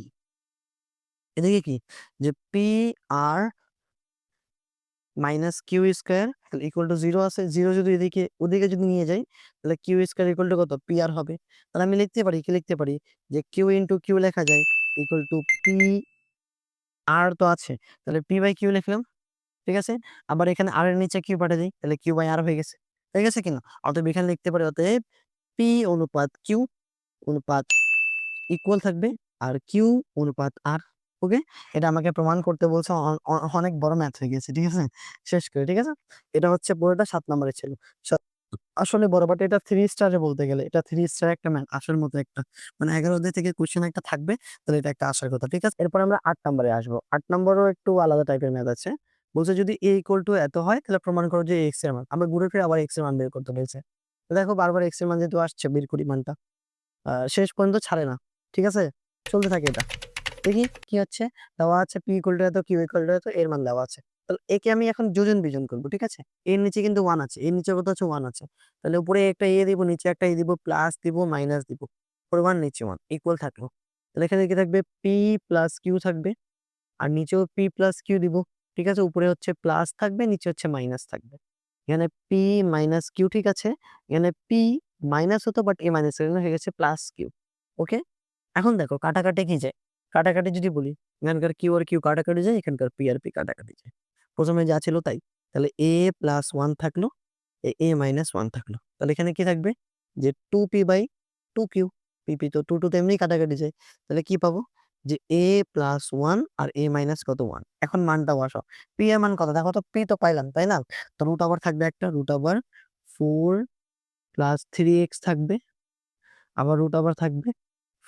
এদিকে কি, যে P R minus Q square equal to zero আছে, জিরো যদি এদিকে ওদিকে যদি নিয়ে যাই তাহলে কিউ স্কোয়ার ইকুয়াল টু কত, পি আর হবে। তাহলে আমি লিখতে পারি, কি লিখতে পারি, যে কিউ ইন্টু কিউ লেখা যায় ইকুয়াল টু পি আর তো আছে, তাহলে পি বাই কিউ লিখলাম, ঠিক আছে। আবার এখানে আর এর নিচে কিউ পাঠিয়ে দিই, তাহলে কিউ বাই আর হয়ে গেছে, হয়ে গেছে কিনা। অতএব এখানে লিখতে পারি, অতএব পি অনুপাত কিউ অনুপাত ইকুয়াল থাকবে আর কিউ অনুপাত আর। ওকে, এটা আমাকে প্রমাণ করতে বলছে, অনেক বড় ম্যাথ হয়ে গেছে, ঠিক আছে, শেষ করে, ঠিক আছে। এটা হচ্ছে পুরোটা 7 নম্বরের ছিল, আসলে বড়, বাট এটা 3 স্টারে বলতে গেলে এটা 3 স্টার একটা ম্যাথ, আসল মতো একটা, মানে 11 অধ্যায় থেকে কোশ্চেন একটা থাকবে, তাহলে এটা একটা আসার কথা, ঠিক আছে। এরপর আমরা 8 নম্বরে আসবো, 8 নম্বরও একটু আলাদা টাইপের ম্যাথ আছে। বলছে যদি এ ইকুয়াল টু এত হয় তাহলে প্রমাণ করো যে এক্স এর মান, আমরা ঘুরে ফিরে আবার এক্স এর মান বের করতে বলছে। তো দেখো বারবার এক্স এর মান যেহেতু আসছে, বের করি মানটা, শেষ পর্যন্ত ছাড়ে না, ঠিক আছে, চলতে থাকে এটা। দেখি কি হচ্ছে, দেওয়া আছে পি ইকুয়াল টু এত কিউ ইকুয়াল টু এত, এর মান দেওয়া আছে। তাহলে একে আমি এখন যোজন বিজন করবো, ঠিক আছে। এর নিচে কিন্তু ওয়ান আছে, এর নিচে কত আছে, ওয়ান আছে, তাহলে উপরে একটা এ দিব, নিচে একটা এ দিব, প্লাস দিব মাইনাস দিব, উপরে ওয়ান নিচে ওয়ান ইকুয়াল থাকলো। তাহলে এখানে কি থাকবে, পি প্লাস কিউ থাকবে, আর নিচেও পি প্লাস কিউ দিব, ঠিক আছে, উপরে হচ্ছে প্লাস থাকবে, নিচে হচ্ছে মাইনাস থাকবে। এখানে পি মাইনাস কিউ, ঠিক আছে, এখানে পি মাইনাস হতো বাট এ মাইনাস হয়ে গেছে প্লাস কিউ। ওকে, এখন দেখো কাটাকাটি কি যায়, কাটাকাটি যদি বলি, এখানকার কিউ আর কিউ কাটাকাটি যায়, এখানকার পি আর পি কাটাকাটি যায়। প্রথমে যা ছিল তাই। তাহলে এ প্লাস ওয়ান থাকলো, এ মাইনাস ওয়ান থাকলো। তাহলে এখানে কি থাকবে যে two P by two Q. P তো টু তো এমনি কাটাকাটি যায়। তাহলে কি পাবো যে এ প্লাস ওয়ান আর এ মাইনাস কত ওয়ান। এখন মানটা বসাও, পি এর মান কত দেখো তো, পি তো পাইলাম তাই না। তো রুট ওভার থাকবে একটা, রুট ওভার 4 + 3x থাকবে, আবার রুট ওভার থাকবে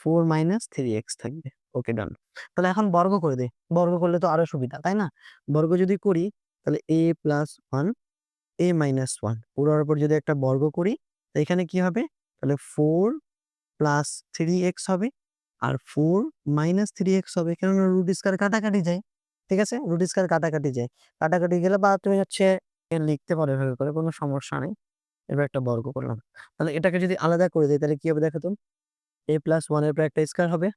4 - 3x থাকবে। ওকে ডান। তাহলে এখন বর্গ করে দে, বর্গ করলে তো আরো সুবিধা তাই না। বর্গ যদি করি তাহলে এ প্লাস ওয়ান এ মাইনাস ওয়ান পুরোর উপর যদি একটা বর্গ করি, তো এখানে কি হবে, তাহলে 4 + 3x হবে আর 4 - 3x হবে, কেননা রুট স্কয়ার কাটাকাটি যায়। ঠিক আছে, রুট স্কয়ার কাটাকাটি যায়, কাটাকাটি গেলে বা তুমি হচ্ছে লিখতে পারো এভাবে করে, কোনো সমস্যা নেই। এবার একটা বর্গ করলাম, তাহলে এটাকে যদি আলাদা করে দিই তাহলে কি হবে দেখো তো, এ প্লাস ওয়ান এর উপর একটা স্কয়ার হবে,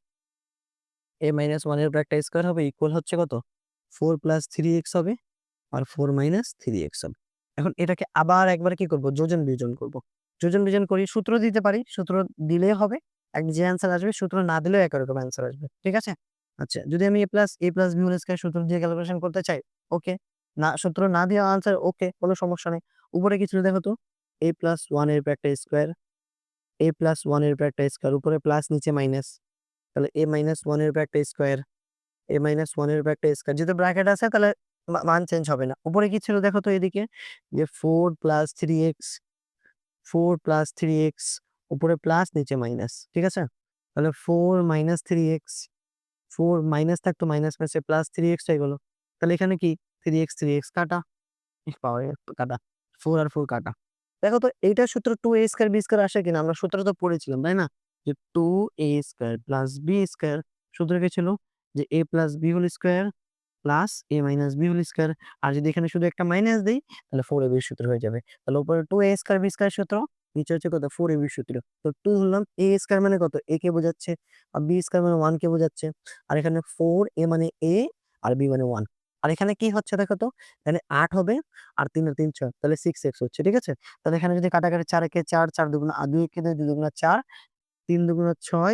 এ মাইনাস ওয়ান এর উপর একটা স্কয়ার হবে, ইকুয়াল হচ্ছে কত 4 + 3x হবে আর 4 - 3x হবে। এখন এটাকে আবার একবার কি করব, যোজন বিয়োজন করব। যোজন বিয়োজন করি, সূত্র দিতে পারি, সূত্র দিলে হবে, এক যে অ্যান্সার আসবে, সূত্র না দিলেও একই রকম অ্যান্সার আসবে। ঠিক আছে, আচ্ছা যদি আমি a + b হোল স্কয়ার সূত্র দিয়ে ক্যালকুলেশন করতে চাই, ওকে, না সূত্র না দিয়ে আনসার ওকে, কোনো সমস্যা নেই। উপরে কি ছিল দেখো তো, a+1 এর উপর একটা স্কয়ার, a+1 এর উপর একটা স্কয়ার, উপরে প্লাস নিচে মাইনাস, তাহলে a - 1 এর উপর একটা স্কয়ার, a - 1 এর উপর একটা স্কয়ার, যেহেতু ব্র্যাকেট আছে তাহলে মান চেঞ্জ হবে না। উপরে কি ছিল দেখো তো এদিকে, যে 4 + 3x, 4 + 3x, উপরে প্লাস নিচে মাইনাস। ঠিক আছে, তাহলে 4 - 3x, 4 মাইনাস থাকতো, মাইনাস মাইনাসে প্লাস 3x হয়ে গেল। তাহলে এখানে কি 3x কাটা, পাওয়ার কাটা, 4 আর 4 কাটা। দেখো তো এইটার সূত্র 2a² b² আসে কিনা, আমরা সূত্র তো পড়েছিলাম তাই না, যে 2a² + b², সূত্র কি ছিল যে a + b whole square plus a - b whole square. আর যদি এখানে শুধু একটা মাইনাস দেই তাহলে 4ab সূত্র হয়ে যাবে। তাহলে উপরে 2a² b² সূত্র, নিচে হচ্ছে কত 4ab সূত্র। তো 2 হলাম, a² মানে কত, a কে বোঝাচ্ছে, আর b² মানে 1 কে বোঝাচ্ছে, আর এখানে 4a মানে a আর b মানে 1। আর এখানে কি হচ্ছে দেখো তো, এখানে 8 হবে আর 3 আর 3 6, তাহলে 6x হচ্ছে। ঠিক আছে, তাহলে এখানে যদি কাটাকাটি 4 একে 4, 4 দুগুণ 2 একে 2, 2 দুগুণ 4, 3 দুগুণ 6,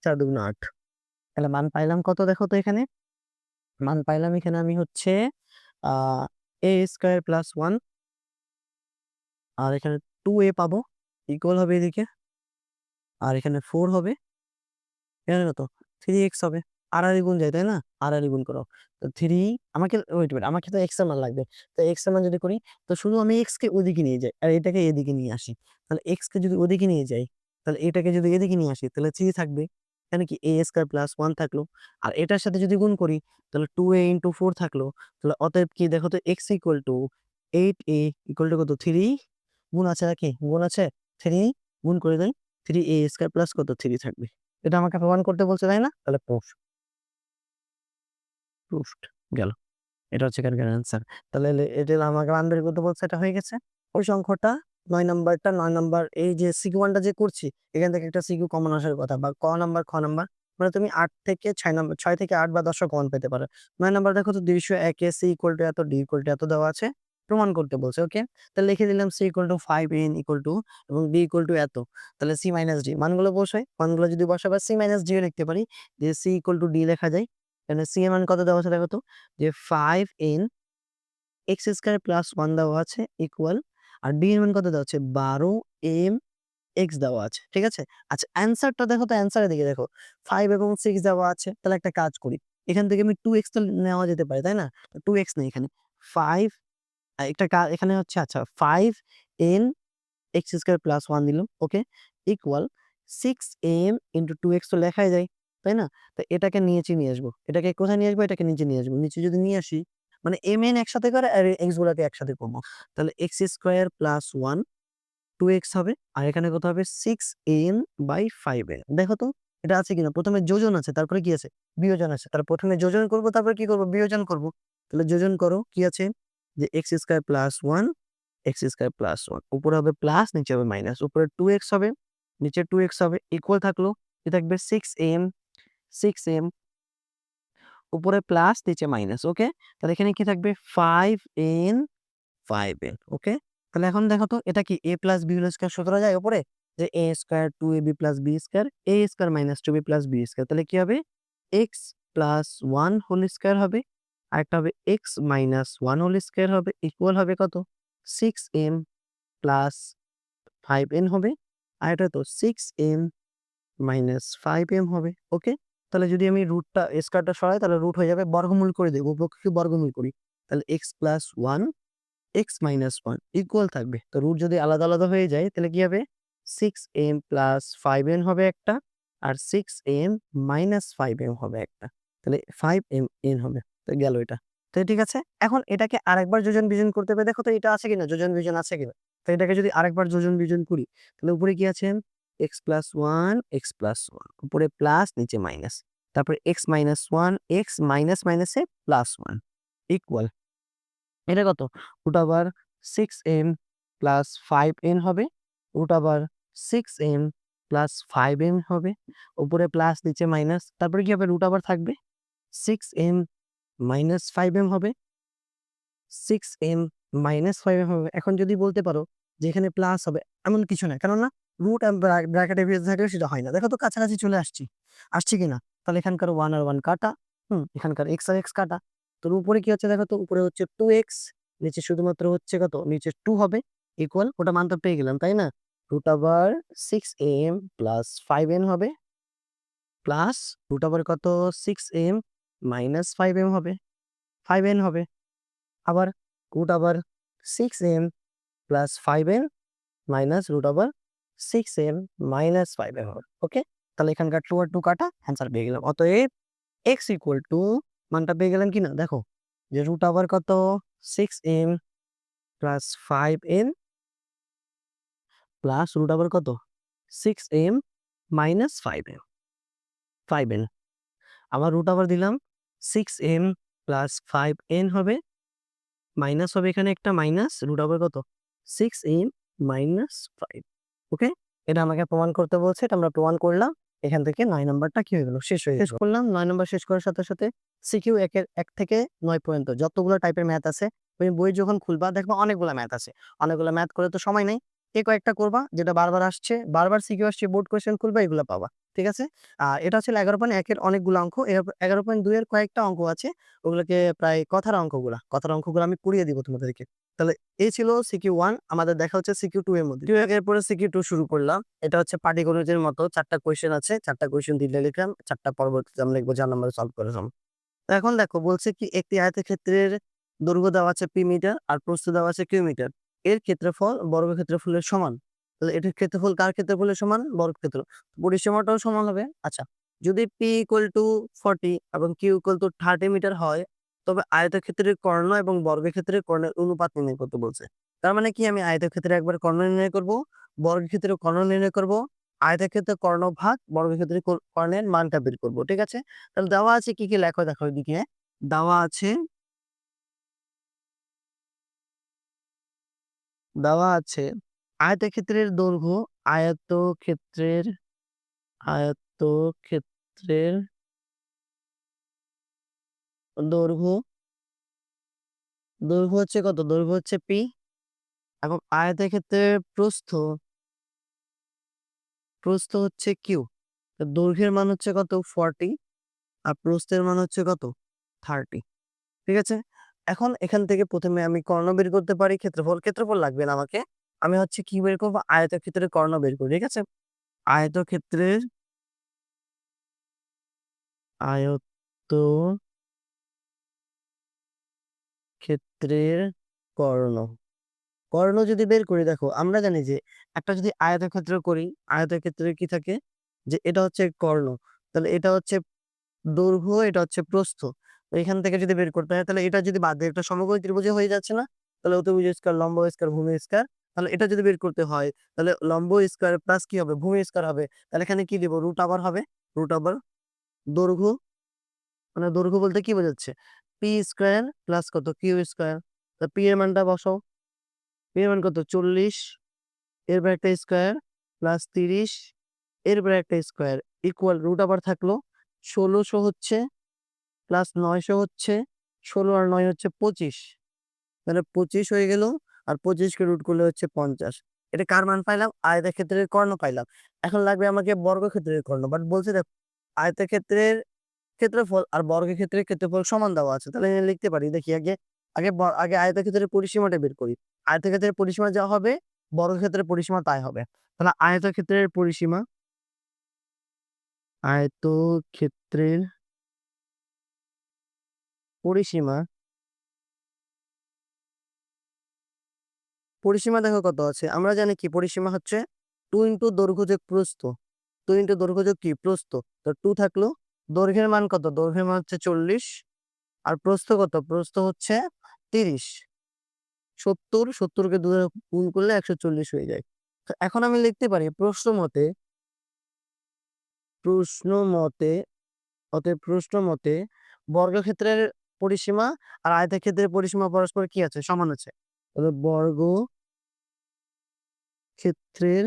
4 দুগুণ 8। তাহলে মান পাইলাম কত দেখো তো, এখানে মান পাইলাম এখানে আমি হচ্ছে আহ a² + 1, আর এখানে 2a পাবো, ইকুয়াল হবে এদিকে, আর এখানে 4 হবে, এখানে কত 3x হবে। আড়াআড়ি গুণ যায় তাই না, আড়াআড়ি গুণ করো। তো 3 আমাকে ওয়েট আমাকে তো x এর মান লাগবে। তো x এর মান যদি করি, তো শুধু আমি x কে ওদিকে নিয়ে যাই আর এটাকে এদিকে নিয়ে আসি। তাহলে x কে যদি ওদিকে নিয়ে যাই, তাহলে এটাকে যদি এদিকে নিয়ে আসি তাহলে 3 থাকবে। এখানে কি a² + 1 থাকলো, আর এটার সাথে যদি গুণ করি তাহলে 2a * 4 থাকলো। তাহলে অতএব কি দেখো তো, x = 8a = কত 3, গুণ আছে নাকি, গুণ আছে, 3 গুণ করে দেন, 3a² + কত 3 থাকবে। এটা আমাকে প্রমাণ করতে বলছে তাই না, তাহলে প্রুফড গেল। এটা হচ্ছে এখানকার অ্যান্সার। তাহলে এটা আমাকে মান বের করতে বলছে, এটা হয়ে গেছে। ওই সংখ্যাটা 9 নাম্বারটা, 9 নাম্বার এই যে সিকিউ টা যে করছি, এখান থেকে একটা সিকিউ কমন আসার কথা, বা ক নাম্বার খ নাম্বার, মানে তুমি 8 থেকে 6 নাম্বার, 6 থেকে 8 বা 10 কমন পেতে পারো। 9 নাম্বার দেখো তো, 201 এ c = এত, d = এত দেওয়া আছে, প্রমাণ করতে বলছে। ওকে, তাহলে লিখে দিলাম c = 5n এবং d = এত। তাহলে c - d মানগুলো বসাই, মানগুলো যদি বসাই বা c - d ও লিখতে পারি, যে c = d লেখা যায়। এখানে c এর মান কত দেওয়া আছে দেখো তো, যে 5n x² + 1 দেওয়া আছে ইকুয়াল, আর d এর মান কত দেওয়া আছে 12m x দেওয়া আছে। ঠিক আছে, আচ্ছা অ্যান্সারটা দেখো তো, অ্যান্সারের দিকে দেখো, 5 এবং 6 দেওয়া আছে। তাহলে একটা কাজ করি, এখান থেকে আমি 2x তো নেওয়া যেতে পারে তাই না, 2x নেই এখানে, 5 একটা এখানে হচ্ছে, আচ্ছা 5n x² + 1 দিলাম, ওকে, ইকুয়াল 6m * 2x তো লেখাই যায় তাই না। তো এটাকে নিচে নিয়ে আসবো, এটাকে কোথায় নিয়ে আসবো, এটাকে নিচে নিয়ে আসবো। নিচে যদি নিয়ে আসি, মানে mn একসাথে করে আর x গুলাকে একসাথে করবো, তাহলে x² + 1 2x হবে, আর এখানে কত হবে 6n/5n। দেখো তো এটা আছে কিনা, প্রথমে যোজন আছে, তারপরে কি আছে বিয়োজন আছে, তার প্রথমে যোজন করব, তারপরে কি করব বিয়োজন করব। তাহলে যোজন করো, কি আছে যে x² + 1, x² + 1, উপরে হবে প্লাস, নিচে হবে মাইনাস, উপরে 2x হবে, নিচে 2x হবে, ইকুয়াল থাকলো, কি থাকবে 6m, উপরে প্লাস নিচে মাইনাস। ওকে, তাহলে এখানে কি থাকবে 5n, ওকে। তাহলে এখন দেখো তো, এটা কি a + b হোল স্কয়ার সূত্র যায় উপরে, যে a² 2ab + b², a² - 2b + b², তাহলে কি হবে X plus one whole square হবে, আরেকটা হবে X minus one whole square হবে, ইকুয়াল হবে কত 6m প্লাস 5n হবে, আর এটা তো 6m মাইনাস 5m হবে। ওকে, তাহলে যদি আমি রুটটা স্কোয়ারটা সরাই তাহলে রুট হয়ে যাবে, বর্গমূল করে দেবো, উপপক্ষকে বর্গমূল করি, তাহলে x plus one x minus one equal থাকবে। তো রুট যদি আলাদা আলাদা হয়ে যায় তাহলে কি হবে 6m প্লাস 5n হবে একটা, আর 6m মাইনাস 5m হবে একটা, তাহলে 5mn হবে। তো গেল এটা। তো ঠিক আছে, এখন এটাকে আরেকবার যোজন বিয়োজন করতে হবে, দেখো তো এটা আছে কিনা, যোজন বিয়োজন আছে কিনা। তো এটাকে যদি আরেকবার যোজন বিয়োজন করি তাহলে উপরে কি আছে x plus one x plus one, উপরে প্লাস নিচে মাইনাস, তারপরে x minus one x minus মাইনাসে প্লাস ওয়ান ইকুয়াল, এটা কত root over 6m plus 5n হবে, root over 6m plus 5m হবে, উপরে প্লাস নিচে মাইনাস, তারপরে কি হবে রুট ওভার থাকবে 6m মাইনাস 5m হবে, 6m মাইনাস 5m হবে। এখন যদি বলতে পারো যে এখানে প্লাস হবে, এমন কিছু না, কেননা রুট ব্র্যাকেটের ভিতরে থাকলে সেটা হয় না। দেখো তো কাছাকাছি চলে আসছি কিনা, তাহলে এখানকার ওয়ান আর ওয়ান কাটা, এখানকার এক্স আর এক্স কাটা, তোর উপরে কি হচ্ছে দেখো তো, উপরে হচ্ছে 2x, নিচে শুধুমাত্র হচ্ছে কত, নিচে 2 হবে, ইকুয়াল ওটা মান তো পেয়ে গেলাম তাই না, root over 6m plus 5n হবে, প্লাস রুট ওভার কত 6m মাইনাস 5m হবে, 5n হবে, আবার root over 6m plus 5n minus root over 6m minus 5m হবে। ওকে, তাহলে এখানকার 2 আর 2 কাটা, অ্যান্সার পেয়ে গেলাম। অতএব x ইকুয়াল টু মানটা পেয়ে গেলাম কিনা, দেখো যে রুট ওভার কত 6m plus 5n plus root over কত 6m মাইনাস 5n, আবার রুট ওভার দিলাম 6m প্লাস 5n হবে, মাইনাস হবে এখানে একটা মাইনাস, রুট ওভার কত 6m মাইনাস 5। ওকে, এটা আমাকে প্রমাণ করতে বলছে, এটা আমরা প্রমাণ করলাম। এখান থেকে 9 নাম্বারটা কি হয়ে গেল, শেষ করলাম। 9 নাম্বার শেষ করার সাথে সাথে সিকিউ 1 থেকে 9 পর্যন্ত যতগুলো টাইপের ম্যাথ আছে, তুমি বই যখন খুলবা দেখবা অনেকগুলো ম্যাথ আছে, অনেকগুলো ম্যাথ করে তো সময় নেই, এই কয়েকটা করবা যেটা বারবার আসছে, বারবার সিকিউ আসছে, বোর্ড কোয়েশ্চেন খুলবা, এগুলো পাবা। ঠিক আছে, এটা ছিল 11.1 এর অনেকগুলো অঙ্ক, 11.2 এর কয়েকটা অঙ্ক আছে, ওগুলোকে প্রায় কথার অঙ্কগুলো আমি পুড়িয়ে দিব তোমাদেরকে। তাহলে এই ছিল সিকিউ 1, আমাদের দেখা হচ্ছে সিকিউ 2 এর মধ্যে। এরপরে সিকিউ 2 শুরু করলাম। এটা হচ্ছে পাটিগণিতের মতো 4টা কোয়েশ্চেন আছে, 4টা কোয়েশ্চেন দিলে লিখলাম, 4টা পরবর্তীতে আমরা লিখবো 4 নম্বরে সলভ করেছিলাম। তো এখন দেখো বলছে কি একটি আয়তক্ষেত্রের দৈর্ঘ্য দেওয়া আছে পি মিটার আর প্রস্থ দেওয়া আছে কিউ মিটার, এর ক্ষেত্রফল বর্গক্ষেত্রফলের সমান। তাহলে এটার ক্ষেত্রফল কার ক্ষেত্রফলের সমান, বর্গক্ষেত্র, পরিসীমাটাও সমান হবে। আচ্ছা, যদি পি ইকুয়াল টু 40 এবং কিউ ইকুয়াল টু 30 মিটার হয়, তবে আয়তক্ষেত্রের কর্ণ এবং বর্গক্ষেত্রের কর্ণের অনুপাত নির্ণয় করতে বলছে। তার মানে কি, আমি আয়তক্ষেত্রে একবার কর্ণ নির্ণয় করব, বর্গক্ষেত্রে কর্ণ নির্ণয় করব, আয়তক্ষেত্রে কর্ণ ভাগ বর্গক্ষেত্রে কর্ণের মানটা বের করবো। ঠিক আছে, তাহলে দেওয়া আছে কি কি লেখো দেখো এদিকে, দেওয়া আছে দেওয়া আছে আয়তক্ষেত্রের দৈর্ঘ্য, আয়তক্ষেত্রের আয়তক্ষেত্রের দৈর্ঘ্য, দৈর্ঘ্য হচ্ছে কত, দৈর্ঘ্য হচ্ছে পি, এবং আয়তক্ষেত্রের প্রস্থ, প্রস্থ হচ্ছে কিউ। দৈর্ঘ্যের মান হচ্ছে কত 40, আর প্রস্থের মান হচ্ছে কত 30। ঠিক আছে, এখন এখান থেকে প্রথমে আমি কর্ণ বের করতে পারি, ক্ষেত্রফল লাগবে না আমাকে, আমি হচ্ছে কি বের করবো, আয়তক্ষেত্রের কর্ণ বের করি। ঠিক আছে, আয়তক্ষেত্রের আয়তক্ষেত্রের কর্ণ, কর্ণ যদি বের করি, দেখো আমরা জানি যে একটা যদি আয়তক্ষেত্র করি, আয়তক্ষেত্রে কি থাকে যে এটা হচ্ছে কর্ণ, তাহলে এটা হচ্ছে দৈর্ঘ্য, এটা হচ্ছে প্রস্থ। তো এখান থেকে যদি বের করতে হয় তাহলে এটা যদি বাদ দিয়ে একটা সমকোণী ত্রিভুজে হয়ে যাচ্ছে না, তাহলে অতিভুজ স্কয়ার লম্ব স্কয়ার ভূমি স্কয়ার, তাহলে এটা যদি বের করতে হয় তাহলে লম্ব স্কয়ার প্লাস কি হবে, ভূমি স্কয়ার হবে, তাহলে এখানে কি দিব, রুট ওভার হবে, রুট ওভার দৈর্ঘ্য, মানে দৈর্ঘ্য বলতে কি বোঝাচ্ছে, পি স্কয়ার প্লাস কত কিউ স্কয়ার, তা পি এর মানটা বসাও, পি এর মান কত 40, এর পর একটা স্কয়ার প্লাস 30, এর পর একটা স্কয়ার ইকুয়াল রুট ওভার থাকলো 1600 হচ্ছে প্লাস 900 হচ্ছে, 16 আর 9 হচ্ছে 25, তাহলে 25 হয়ে গেল, আর 25 কে রুট করলে হচ্ছে 50। এটা কার মান পাইলাম, আয়তক্ষেত্রের কর্ণ পাইলাম। এখন লাগবে আমাকে বর্গক্ষেত্রের কর্ণ, বাট বলছে দেখ আয়তক্ষেত্রের ক্ষেত্রফল আর বর্গক্ষেত্রের ক্ষেত্রফল সমান দেওয়া আছে। তাহলে লিখতে পারি, দেখি আগে আগে আগে আয়তক্ষেত্রের পরিসীমাটা বের করি। আয়তক্ষেত্রের পরিসীমা যা হবে বর্গক্ষেত্রের পরিসীমা তাই হবে। তাহলে আয়তক্ষেত্রের পরিসীমা, আয়তক্ষেত্রের পরিসীমা, পরিসীমা দেখো কত আছে। আমরা জানি কি পরিসীমা হচ্ছে 2 ইনটু দৈর্ঘ্য যোগ প্রস্থ। 2 ইনটু দৈর্ঘ্য যোগ কি প্রস্থ। তো 2 থাকলো। দৈর্ঘ্যের মান কত? দৈর্ঘ্যের মান হচ্ছে 40। আর প্রস্থ কত? প্রস্থ হচ্ছে 30। 70, 70 কে 2 দ্বারা গুণ করলে 140 হয়ে যায়। তো এখন আমি লিখতে পারি প্রশ্ন মতে প্রশ্ন মতে বর্গক্ষেত্রের পরিসীমা আর আয়তক্ষেত্রের পরিসীমা পরস্পর কি আছে? সমান আছে। তাহলে বর্গক্ষেত্রের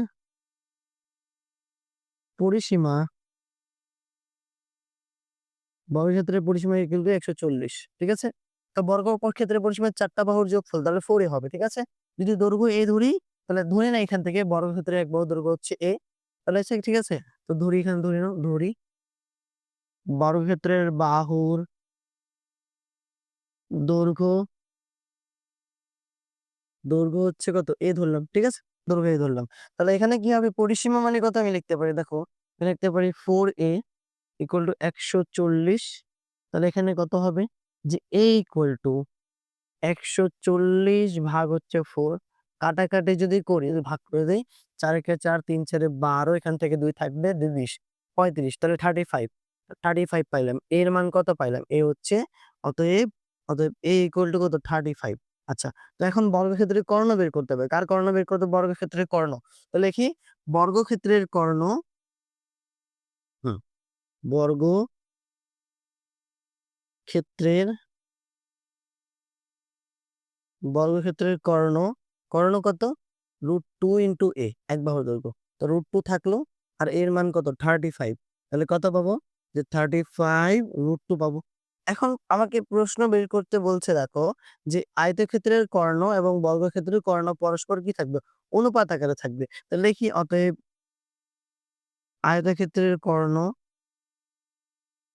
পরিসীমা ইকুয়াল টু 140। ঠিক আছে? তো ক্ষেত্রের পরিসীমা 4টা বাহুর যোগফল, তাহলে 4 a হবে। ঠিক আছে? যদি দৈর্ঘ্য a ধরি, তাহলে ধরে না এখান থেকে বর্গক্ষেত্রের এক বাহুর দৈর্ঘ্য হচ্ছে a। তাহলে ঠিক আছে? তো ধরি, এখানে ধরে নাও, ধরি বর্গক্ষেত্রের বাহুর দৈর্ঘ্য দৈর্ঘ্য হচ্ছে কত? a ধরলাম। ঠিক আছে? দৈর্ঘ্য a ধরলাম। তাহলে এখানে কি হবে? পরিসীমা মানে কত আমি লিখতে পারি, দেখো লিখতে পারি 4a ইকুয়াল টু 140। তাহলে এখানে কত হবে? যে a ইকুয়াল টু 140 ভাগ হচ্ছে 4। কাটাকাটি যদি করি, যদি ভাগ করে দেই, 4 কে 4, 3 4 12, এখান থেকে 2 থাকবে, 2 20, 35, তাহলে 35 পাইলাম। এর মান কত পাইলাম? এ হচ্ছে, অতএব অতএব এ ইকুয়াল টু কত? 35। আচ্ছা, তো এখন বর্গক্ষেত্রের কর্ণ বের করতে হবে। কার কর্ণ বের করতে? বর্গক্ষেত্রের কর্ণ। তো লিখি বর্গক্ষেত্রের কর্ণ, হুম, বর্গক্ষেত্রের বর্গক্ষেত্রের কর্ণ, কর্ণ কত? √2 ইন্টু a, এক বাহুর দৈর্ঘ্য। তো √2 থাকলো, আর এর মান কত? 35। তাহলে কত পাবো? যে 35 √2 পাবো। এখন আমাকে প্রশ্ন বের করতে বলছে, দেখো যে আয়তক্ষেত্রের কর্ণ এবং বর্গক্ষেত্রের কর্ণ পরস্পর কি থাকবে? অনুপাত আকারে থাকবে। তাহলে লিখি অতএব আয়তক্ষেত্রের কর্ণ,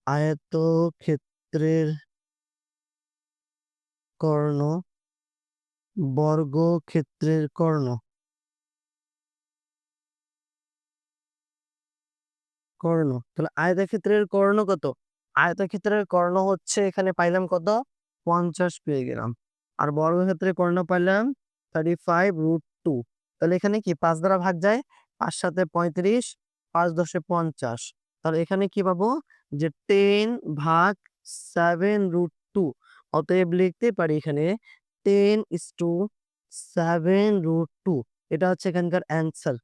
আয়তক্ষেত্রের কর্ণ বর্গক্ষেত্রের কর্ণ, তাহলে আয়তক্ষেত্রের কর্ণ কত? আয়তক্ষেত্রের কর্ণ হচ্ছে, এখানে পাইলাম কত? 50 পেয়ে গেলাম। আর বর্গক্ষেত্রের কর্ণ পাইলাম 35 √2। তাহলে এখানে কি 5 দ্বারা ভাগ যায়? 5 7 35, 5 10 50। তাহলে এখানে কি পাবো? যে 10 ভাগ 7 √2। অতএব লিখতে পারি এখানে 10:7 √2। এটা হচ্ছে এখানকার অ্যান্সার।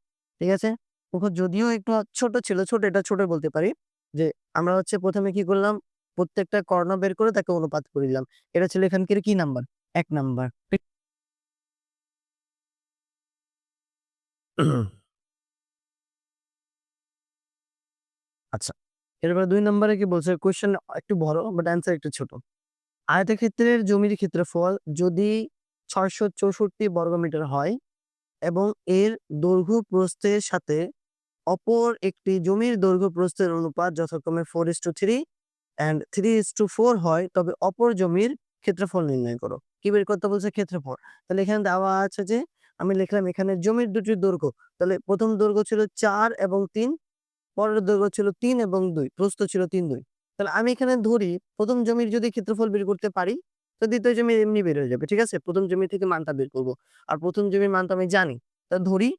ঠিক আছে? দেখো যদিও একটু ছোট ছিল, এটা ছোট বলতে পারি। যে আমরা হচ্ছে প্রথমে কি করলাম? প্রত্যেকটা কর্ণ বের করে তাকে অনুপাত করে দিলাম। এটা ছিল এখানকার কি নাম্বার? 1 নাম্বার। আচ্ছা, এরপর 2 নম্বরে কি বলছে? কোয়েশ্চেন একটু বড়, বাট অ্যান্সার একটু ছোট। আয়তক্ষেত্রের জমির ক্ষেত্রফল যদি 664 বর্গমিটার হয় এবং এর দৈর্ঘ্য প্রস্থের সাথে অপর একটি জমির দৈর্ঘ্য প্রস্থের অনুপাত যথাক্রমে 4:3 and 3:4 হয়, তবে অপর জমির ক্ষেত্রফল নির্ণয় করো। কি বের করতে বলছে? ক্ষেত্রফল। তাহলে এখানে দেওয়া আছে যে, আমি লিখলাম এখানে জমির দুটির দৈর্ঘ্য। তাহলে প্রথম দৈর্ঘ্য ছিল 4 এবং 3, পরের দৈর্ঘ্য ছিল 3 এবং 2, প্রস্থ ছিল 3 2। তাহলে আমি এখানে ধরি প্রথম জমির যদি ক্ষেত্রফল বের করতে পারি, তো দ্বিতীয় জমির এমনি বের হয়ে যাবে। ঠিক আছে? প্রথম জমি থেকে মানটা বের করব। আর প্রথম জমির মান তো আমি জানি। তা ধরি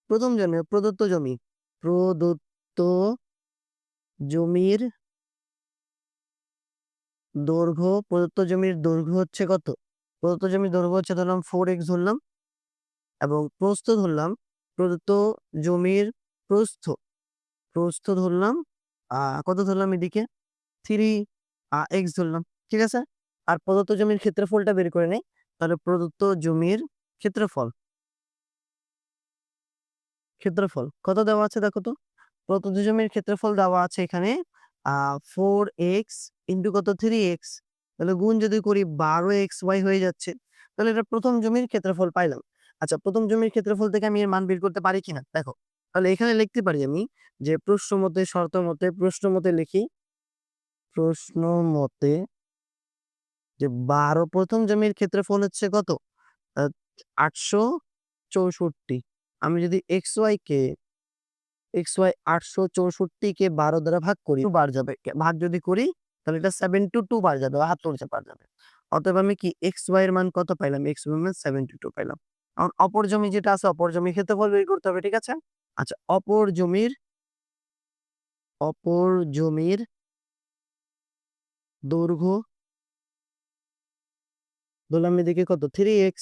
প্রথম জমি, প্রদত্ত জমির প্রদত্ত জমির দৈর্ঘ্য হচ্ছে কত? প্রদত্ত জমির দৈর্ঘ্য হচ্ছে, ধরলাম 4x ধরলাম, এবং প্রস্থ ধরলাম, প্রদত্ত জমির প্রস্থ প্রস্থ ধরলাম, কত ধরলাম এদিকে? 3x ধরলাম। ঠিক আছে? আর প্রদত্ত জমির ক্ষেত্রফলটা বের করে নেই। তাহলে প্রদত্ত জমির ক্ষেত্রফল ক্ষেত্রফল কত দেওয়া আছে দেখো তো? প্রদত্ত জমির ক্ষেত্রফল দেওয়া আছে এখানে 4x ইন্টু কত? 3x। তাহলে গুণ যদি করি 12xy হয়ে যাচ্ছে। তাহলে এটা প্রথম জমির ক্ষেত্রফল পাইলাম। আচ্ছা, প্রথম জমির ক্ষেত্রফল থেকে আমি এর মান বের করতে পারি কিনা দেখো। তাহলে এখানে লিখতে পারি আমি যে প্রশ্ন মতে শর্ত মতে প্রশ্ন মতে লিখি প্রশ্ন মতে যে 12 প্রথম জমির ক্ষেত্রফল হচ্ছে কত? 864। আমি যদি xy 864 কে 12 দ্বারা ভাগ করি 2 বার যাবে। ভাগ যদি করি তাহলে এটা 72 বার যাবে, 72 বার যাবে। অতএব আমি কি xy এর মান কত পাইলাম? xy এর মান 72 পাইলাম। এখন অপর জমি যেটা আছে অপর জমির ক্ষেত্রফল বের করতে হবে, ঠিক আছে? আচ্ছা, অপর জমির দৈর্ঘ্য ধরলাম এদিকে কত? 3x,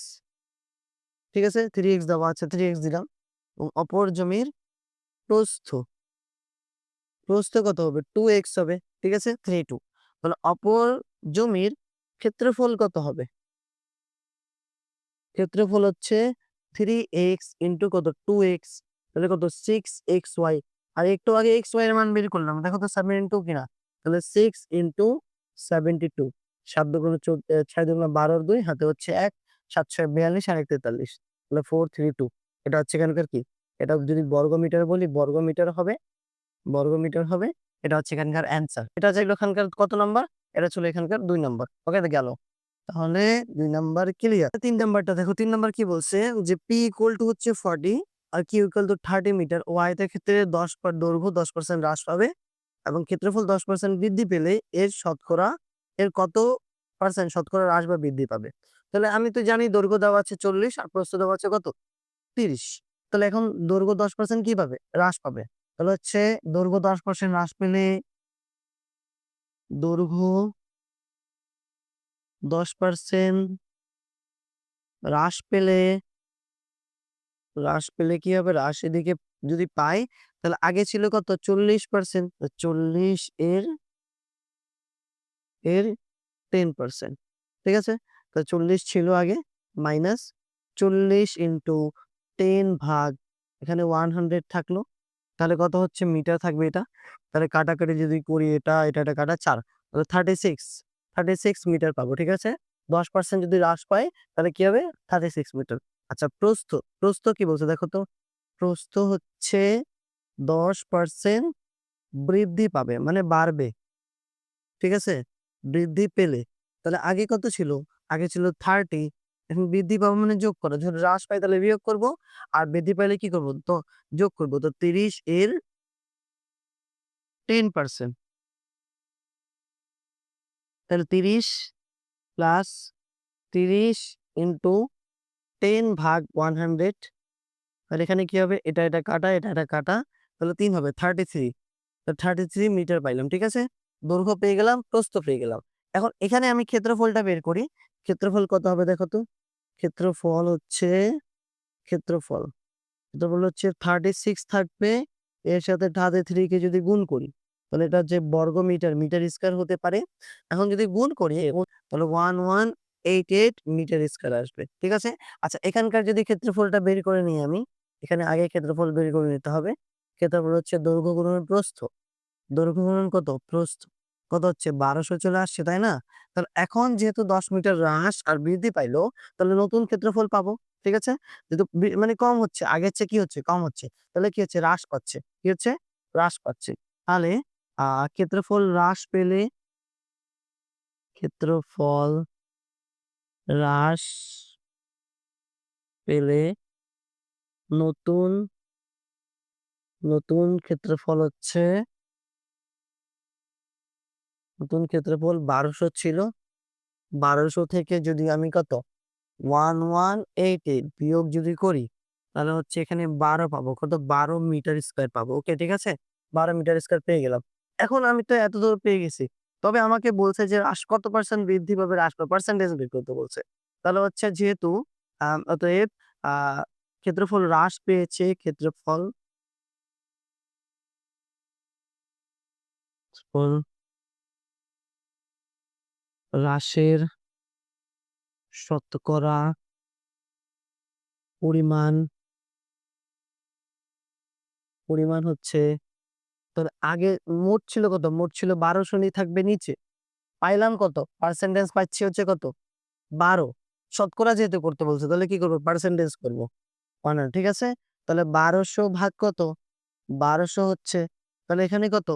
ঠিক আছে? 3x দেওয়া আছে, 3x দিলাম। এবং অপর জমির প্রস্থ প্রস্থ কত হবে? 2x হবে, ঠিক আছে? 32। তাহলে অপর জমির ক্ষেত্রফল কত হবে? ক্ষেত্রফল হচ্ছে 3x ইন্টু কত? 2x, তাহলে কত? 6xy। আর একটু আগে xy এর মান বের করলাম, দেখো তো 72 কিনা। তাহলে 6 ইন্টু 72, 7 দুগুণে 6 দুগুণে 12 আর 2 হাতে হচ্ছে 1, 7 6 42 আর 1 43, তাহলে 432। এটা হচ্ছে এখানকার কি? এটা যদি বর্গমিটার বলি বর্গমিটার হবে। এটা হচ্ছে এখানকার অ্যান্সার। এটা ছিল এখানকার কত নাম্বার? এটা ছিল এখানকার 2 নাম্বার। ওকে, গেল। তাহলে 2 নাম্বার ক্লিয়ার। 3 নাম্বারটা দেখো, 3 নাম্বার কি বলছে যে p হচ্ছে 40 আর q 30 মিটার ও আয়তের ক্ষেত্রে 10 পার দৈর্ঘ্য 10% হ্রাস পাবে এবং ক্ষেত্রফল 10% বৃদ্ধি পেলে এর কত পার্সেন্ট শতকরা হ্রাস বা বৃদ্ধি পাবে? তাহলে আমি তো জানি দৈর্ঘ্য দেওয়া আছে 40 আর প্রস্থ দেওয়া আছে কত? 30। তাহলে এখন দৈর্ঘ্য 10% কি পাবে? হ্রাস পাবে। তাহলে হচ্ছে দৈর্ঘ্য 10% দৈর্ঘ্য 10% হ্রাস পেলে কি হবে? হ্রাস এদিকে যদি পাই তাহলে আগে ছিল কত? 40%। 40 এর 10%, ঠিক আছে? তো 40 ছিল আগে, মাইনাস 40 ইন্টু 10 ভাগ এখানে 100 থাকলো। তাহলে কত হচ্ছে? মিটার থাকবে এটা। তাহলে কাটাকাটি যদি করি এটা কাটা 4, তাহলে 36 মিটার পাবো, ঠিক আছে? 10% যদি হ্রাস পায় তাহলে কি হবে? 36 মিটার। আচ্ছা, প্রস্থ কি বলছে দেখো তো? প্রস্থ হচ্ছে 10% বৃদ্ধি পাবে মানে বাড়বে, ঠিক আছে? বৃদ্ধি পেলে তাহলে আগে কত ছিল? আগে ছিল 30, এখন বৃদ্ধি পাবো মানে যোগ করো। যদি হ্রাস পাই তাহলে বিয়োগ করব, আর বৃদ্ধি পাইলে কি করব? তো যোগ করব। তো 30 এর 10%, তাহলে 30 প্লাস 30 ইন্টু 10 ভাগ 100, তাহলে এখানে কি হবে? এটা কাটা, তাহলে 3 হবে 33। তো 33 মিটার পাইলাম, ঠিক আছে? দৈর্ঘ্য পেয়ে গেলাম, প্রস্থ পেয়ে গেলাম। এখন এখানে আমি ক্ষেত্রফলটা বের করি। ক্ষেত্রফল কত হবে দেখো তো? ক্ষেত্রফল হচ্ছে ক্ষেত্রফল ক্ষেত্রফল হচ্ছে 36 থাকবে, এর সাথে 33 কে যদি গুণ করি তাহলে এটা যে মিটার স্কয়ার হতে পারে। এখন যদি গুণ করি তাহলে 1188 মিটার স্কয়ার আসবে, ঠিক আছে? আচ্ছা, এখানকার যদি ক্ষেত্রফলটা বের করে নিই আমি, এখানে আগে ক্ষেত্রফল বের করে নিতে হবে। ক্ষেত্রফল হচ্ছে দৈর্ঘ্য গুণন প্রস্থ। দৈর্ঘ্য গুণন কত? প্রস্থ। কত হচ্ছে? 1200 চলে আসছে, তাই না? তাহলে এখন যেহেতু 10 মিটার হ্রাস আর বৃদ্ধি পাইলো তাহলে নতুন ক্ষেত্রফল পাবো, ঠিক আছে? যেহেতু মানে কম হচ্ছে, আগের চেয়ে কি হচ্ছে? কম হচ্ছে। তাহলে কি হচ্ছে? হ্রাস পাচ্ছে। কি হচ্ছে? হ্রাস পাচ্ছে। তাহলে ক্ষেত্রফল হ্রাস পেলে ক্ষেত্রফল হ্রাস পেলে নতুন নতুন ক্ষেত্রফল হচ্ছে নতুন ক্ষেত্রফল 1200 ছিল। 1200 থেকে যদি আমি কত 1188 বিয়োগ যদি করি তাহলে হচ্ছে এখানে 12 পাবো। কত? 12 মিটার স্কয়ার পাবো। ওকে, ঠিক আছে? 12 মিটার স্কয়ার পেয়ে গেলাম। এখন আমি তো এতদূর পেয়ে গেছি। তবে আমাকে বলছে যে কত পার্সেন্ট বৃদ্ধি পাবে? হ্রাস পাবে, পার্সেন্টেজ বের করতে বলছে। তাহলে হচ্ছে যেহেতু অতএব আ ক্ষেত্রফল হ্রাস পেয়েছে, ক্ষেত্রফল হ্রাসের শতকরা পরিমাণ পরিমাণ হচ্ছে, তাহলে আগে মোট ছিল কত? মোট ছিল 1200 থাকবে নিচে। পাইলাম কত? পার্সেন্টেজ পাচ্ছি হচ্ছে কত? 12। শতকরা যেহেতু করতে বলছে তাহলে কি করব? পার্সেন্টেজ করব। 100, ঠিক আছে? তাহলে 1200 ভাগ কত? 1200 হচ্ছে। তাহলে এখানে কত?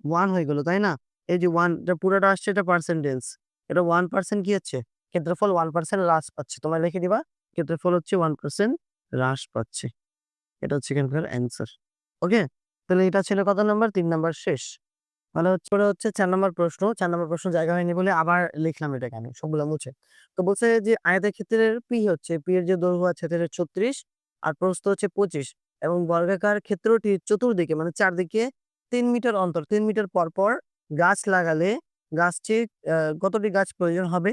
1 হয়ে গেল, তাই না? এই যে 1 এটা পুরাটা আসছে, এটা পার্সেন্টেজ। এটা 1% কি হচ্ছে? ক্ষেত্রফল 1% হ্রাস পাচ্ছে। তোমরা লিখে দিবা ক্ষেত্রফল হচ্ছে 1% হ্রাস পাচ্ছে। এটা হচ্ছে এখানকার অ্যান্সার। ওকে? তাহলে এটা ছিল কত নাম্বার? ৩ নাম্বার শেষ। মানে হচ্ছে ওটা হচ্ছে ৪ নাম্বার প্রশ্ন। ৪ নাম্বার প্রশ্ন জায়গা হয়নি বলে আবার লিখলাম এটাকে আমি সবগুলা মুছে। তো বলছে যে আয়তক্ষেত্রের P হচ্ছে, P এর যে দৈর্ঘ্য আছে সেটা ৩৬ আর প্রস্থ হচ্ছে ২৫ এবং বর্গাকার ক্ষেত্রটির চতুর্দিকে মানে চারদিকে ৩ মিটার অন্তর ৩ মিটার পর গাছ লাগালে গাছটির কতটি গাছ প্রয়োজন হবে?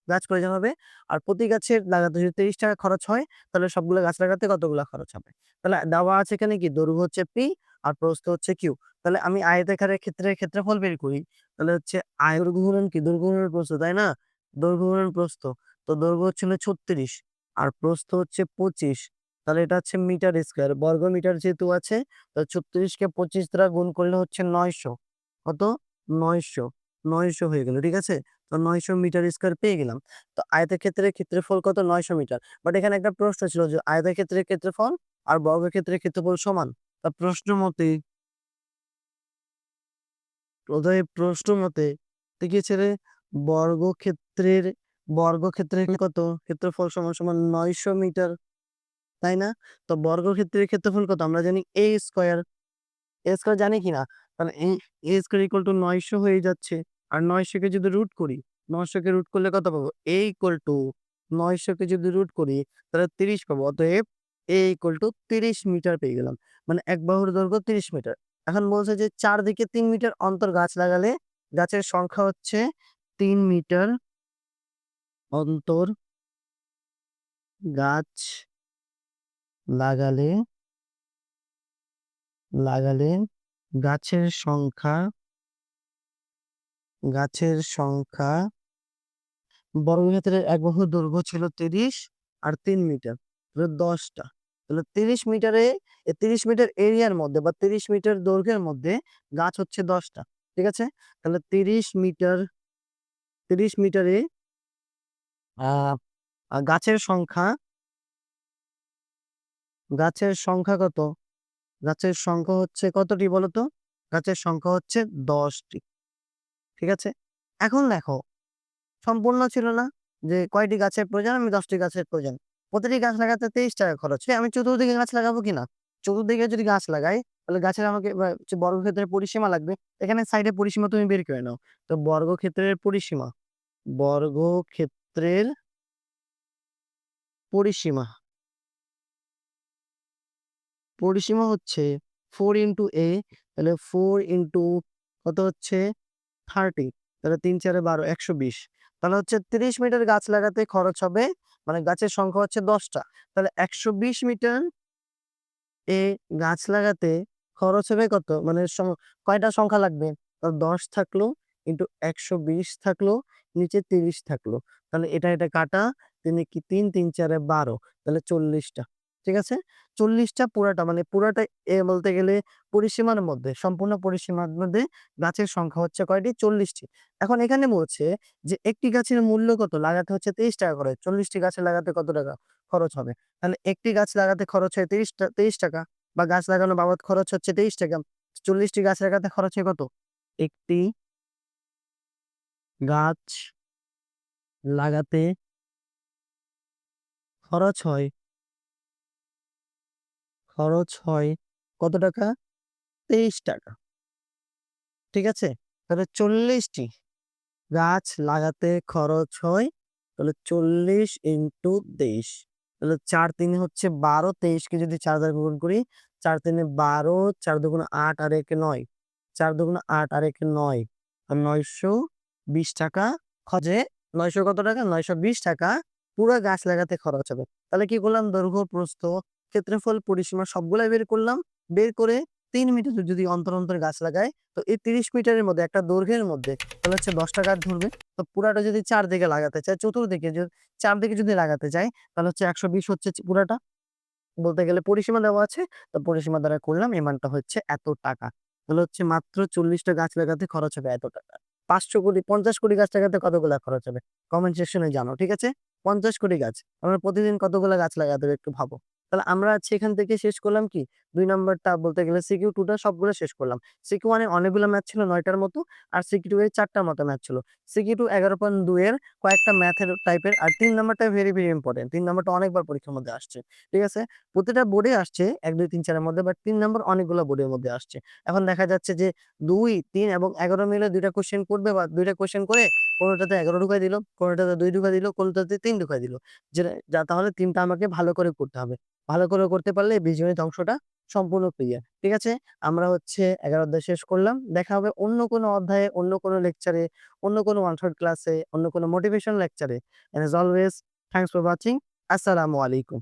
গাছ প্রয়োজন হবে। আর প্রতি গাছের লাগাতে যদি ৳৩০ খরচ হয় তাহলে সবগুলো গাছ লাগাতে কতগুলা খরচ হবে? তাহলে দেওয়া আছে এখানে কি দৈর্ঘ্য হচ্ছে P আর প্রস্থ হচ্ছে Q। তাহলে আমি আয়তাকারের ক্ষেত্রে ক্ষেত্রফল বের করি। তাহলে হচ্ছে দৈর্ঘ্য গুণন কি? দৈর্ঘ্য গুণন প্রস্থ, তাই না? দৈর্ঘ্য গুণন প্রস্থ। তো দৈর্ঘ্য হচ্ছে হলো ৩৬ আর প্রস্থ হচ্ছে ২৫। তাহলে এটা হচ্ছে মিটার স্কয়ার। বর্গ মিটার যেহেতু আছে তো ৩৬ কে ২৫ দ্বারা গুণ করলে হচ্ছে ৯০০। কত? ৯০০। ৯০০ হয়ে গেল। ঠিক আছে? তো ৯০০ মিটার স্কয়ার পেয়ে গেলাম। তো আয়তক্ষেত্রের ক্ষেত্রফল কত? ৯০০ মিটার। বাট এখানে একটা প্রশ্ন ছিল যে আয়তক্ষেত্রের ক্ষেত্রফল আর বর্গক্ষেত্রের ক্ষেত্রফল সমান। তা প্রশ্ন মতে প্রশ্ন মতে দেখিয়েছে রে বর্গক্ষেত্রের বর্গক্ষেত্রের কত? ক্ষেত্রফল সমান সমান ৯০০ মিটার, তাই না? তো বর্গক্ষেত্রের ক্ষেত্রফল কত? আমরা জানি a স্কয়ার। a স্কয়ার জানি কিনা? তাহলে a স্কয়ার ইকুয়াল টু ৯০০ হয়ে যাচ্ছে। আর ৯০০ কে যদি রুট করি, ৯০০ কে রুট করলে কত পাবো? a ইকুয়াল টু ৯০০ কে যদি রুট করি তাহলে ৩০ পাবো। অতএব a ইকুয়াল টু ৩০ মিটার পেয়ে গেলাম। মানে এক বাহুর দৈর্ঘ্য ৩০ মিটার। এখন বলছে যে চারদিকে ৩ মিটার অন্তর গাছ লাগালে গাছের সংখ্যা হচ্ছে ৩ মিটার অন্তর গাছ লাগালে লাগালে গাছের সংখ্যা গাছের সংখ্যা বর্গক্ষেত্রের এক বাহুর দৈর্ঘ্য ছিল ৩০ আর ৩ মিটার। তাহলে ১০ টা। তাহলে ৩০ মিটারে ৩০ মিটার এরিয়ার মধ্যে বা ৩০ মিটার দৈর্ঘ্যের মধ্যে গাছ হচ্ছে ১০ টা। ঠিক আছে? তাহলে ৩০ মিটারে আ গাছের সংখ্যা কত? গাছের সংখ্যা হচ্ছে কতটি বলতো? গাছের সংখ্যা হচ্ছে ১০ টি। ঠিক আছে? এখন দেখো সম্পূর্ণ ছিল না যে কয়টি গাছের প্রয়োজন? আমি ১০ টি গাছের প্রয়োজন। প্রতিটি গাছ লাগাতে ৳২৩ খরচ। আমি চতুর্দিকে গাছ লাগাবো কিনা? চতুর্দিকে যদি গাছ লাগাই তাহলে গাছের আমাকে হচ্ছে বর্গক্ষেত্রের পরিসীমা লাগবে। এখানে সাইডে পরিসীমা তুমি বের করে নাও। তো বর্গক্ষেত্রের পরিসীমা পরিসীমা হচ্ছে 4 a তাহলে 4 কত হচ্ছে 30 তাহলে ৩ ৪ 12 ১২০ তাহলে হচ্ছে ৩০ মিটার গাছ লাগাতে খরচ হবে মানে গাছের সংখ্যা হচ্ছে ১০ টা। তাহলে ১২০ মিটার গাছ লাগাতে খরচ হবে কত? মানে কয়টা সংখ্যা লাগবে? ১০ থাকলো ইন্টু ১২০ থাকলো, নিচে ৩০ থাকলো। তাহলে এটা কাটা ৩ কি ৩, ৩ ৪ ১২ তাহলে ৪০ টা। ঠিক আছে? ৪০ টা পুরাটা মানে পুরাটা বলতে গেলে পরিসীমার মধ্যে, সম্পূর্ণ পরিসীমার মধ্যে গাছের সংখ্যা হচ্ছে কয়টি? ৪০ টি। এখন এখানে বলছে যে একটি গাছের মূল্য কত? লাগাতে হচ্ছে ৳২৩ করে। ৪০ টি গাছে লাগাতে কত টাকা খরচ হবে? তাহলে একটি গাছ লাগাতে খরচ হয় ৳২৩ বা গাছ লাগানো বাবদ খরচ হচ্ছে ৳২৩। ৪০ টি গাছ লাগাতে খরচ হয় কত? একটি গাছ লাগাতে খরচ হয় খরচ হয় কত টাকা? ৳২৩। ঠিক আছে? তাহলে ৪০ টি গাছ লাগাতে খরচ হয় তাহলে ৪০ ইন্টু ২৩ তাহলে ৪ ৩ হচ্ছে ১২ ২৩ কে যদি ৪ দ্বারা গুণ করি ৪ ৩ ১২ ৪ ২ ৮ আর ১ ৯ ৪ ২ ৮ আর ১ ৯ আর ৳৯২০ খরচে ৯০০ কত টাকা? ৳৯২০ পুরা গাছ লাগাতে খরচ হবে। তাহলে কি করলাম? দৈর্ঘ্য, প্রস্থ, ক্ষেত্রফল, পরিসীমা সবগুলাই বের করলাম। বের করে ৩ মিটার যদি অন্তর গাছ লাগাই তো এই ৩০ মিটারের মধ্যে একটা দৈর্ঘ্যের মধ্যে তাহলে হচ্ছে ৳১০ ধরবে। তো পুরাটা যদি চারদিকে লাগাতে চাই, চতুর্দিকে চারদিকে যদি লাগাতে চাই তাহলে হচ্ছে ১২০ হচ্ছে পুরাটা। বলতে গেলে পরিসীমা দেওয়া আছে। তো পরিসীমা দ্বারা করলাম এই মানটা হচ্ছে এত টাকা। তাহলে হচ্ছে মাত্র ৪০ টা গাছ লাগাতে খরচ হবে এত টাকা। ৫০০ কোটি ৫০ কোটি গাছ লাগাতে কতগুলা খরচ হবে? কমেন্ট সেকশনে জানাও। ঠিক আছে? ৫০ কোটি গাছ। আমরা প্রতিদিন কতগুলা গাছ লাগাতে হবে একটু ভাবো। তাহলে আমরা আজকে এখান থেকে শেষ করলাম কি ২ নাম্বারটা বলতে গেলে সিকিউ 2 টা সবগুলো শেষ করলাম। সিকিউ 1 এ অনেকগুলো ম্যাথ ছিল ৯ টার মতো আর সিকিউ 2 এ ৪ টার মতো ম্যাথ ছিল। সিকিউ 2 11.2 এর কয়েকটা ম্যাথের টাইপের আর ৩ নাম্বারটা ভেরি, ভেরি ইম্পোর্টেন্ট। ৩ নাম্বারটা অনেকবার পরীক্ষার মধ্যে আসছে। ঠিক আছে? প্রতিটা বোর্ডে আসছে ১, ২, ৩, ৪ এর মধ্যে বাট ৩ নাম্বার অনেকগুলো বোর্ডের মধ্যে আসছে। এখন দেখা যাচ্ছে যে ২, ৩ এবং ১১ মিলে ২ টা কোয়েশ্চেন করবে বা ২ টা কোয়েশ্চেন করে কোনটাতে ১১ ঢুকাই দিল, কোনটাতে ২ ঢুকাই দিল, কোনটাতে ৩ ঢুকাই দিল। তাহলে ৩ টা আমাকে ভালো করে করতে হবে। ভালো করে করতে পারলে বীজগণিত অংশটা সম্পূর্ণ ক্লিয়ার। ঠিক আছে? আমরা হচ্ছে ১১ অধ্যায় শেষ করলাম। দেখা হবে অন্য কোনো অধ্যায়ে, অন্য কোনো লেকচারে, অন্য কোনো ওয়ান শট ক্লাসে, অন্য কোনো মোটিভেশন লেকচারে। And as always thanks for watching. আসসালামু আলাইকুম।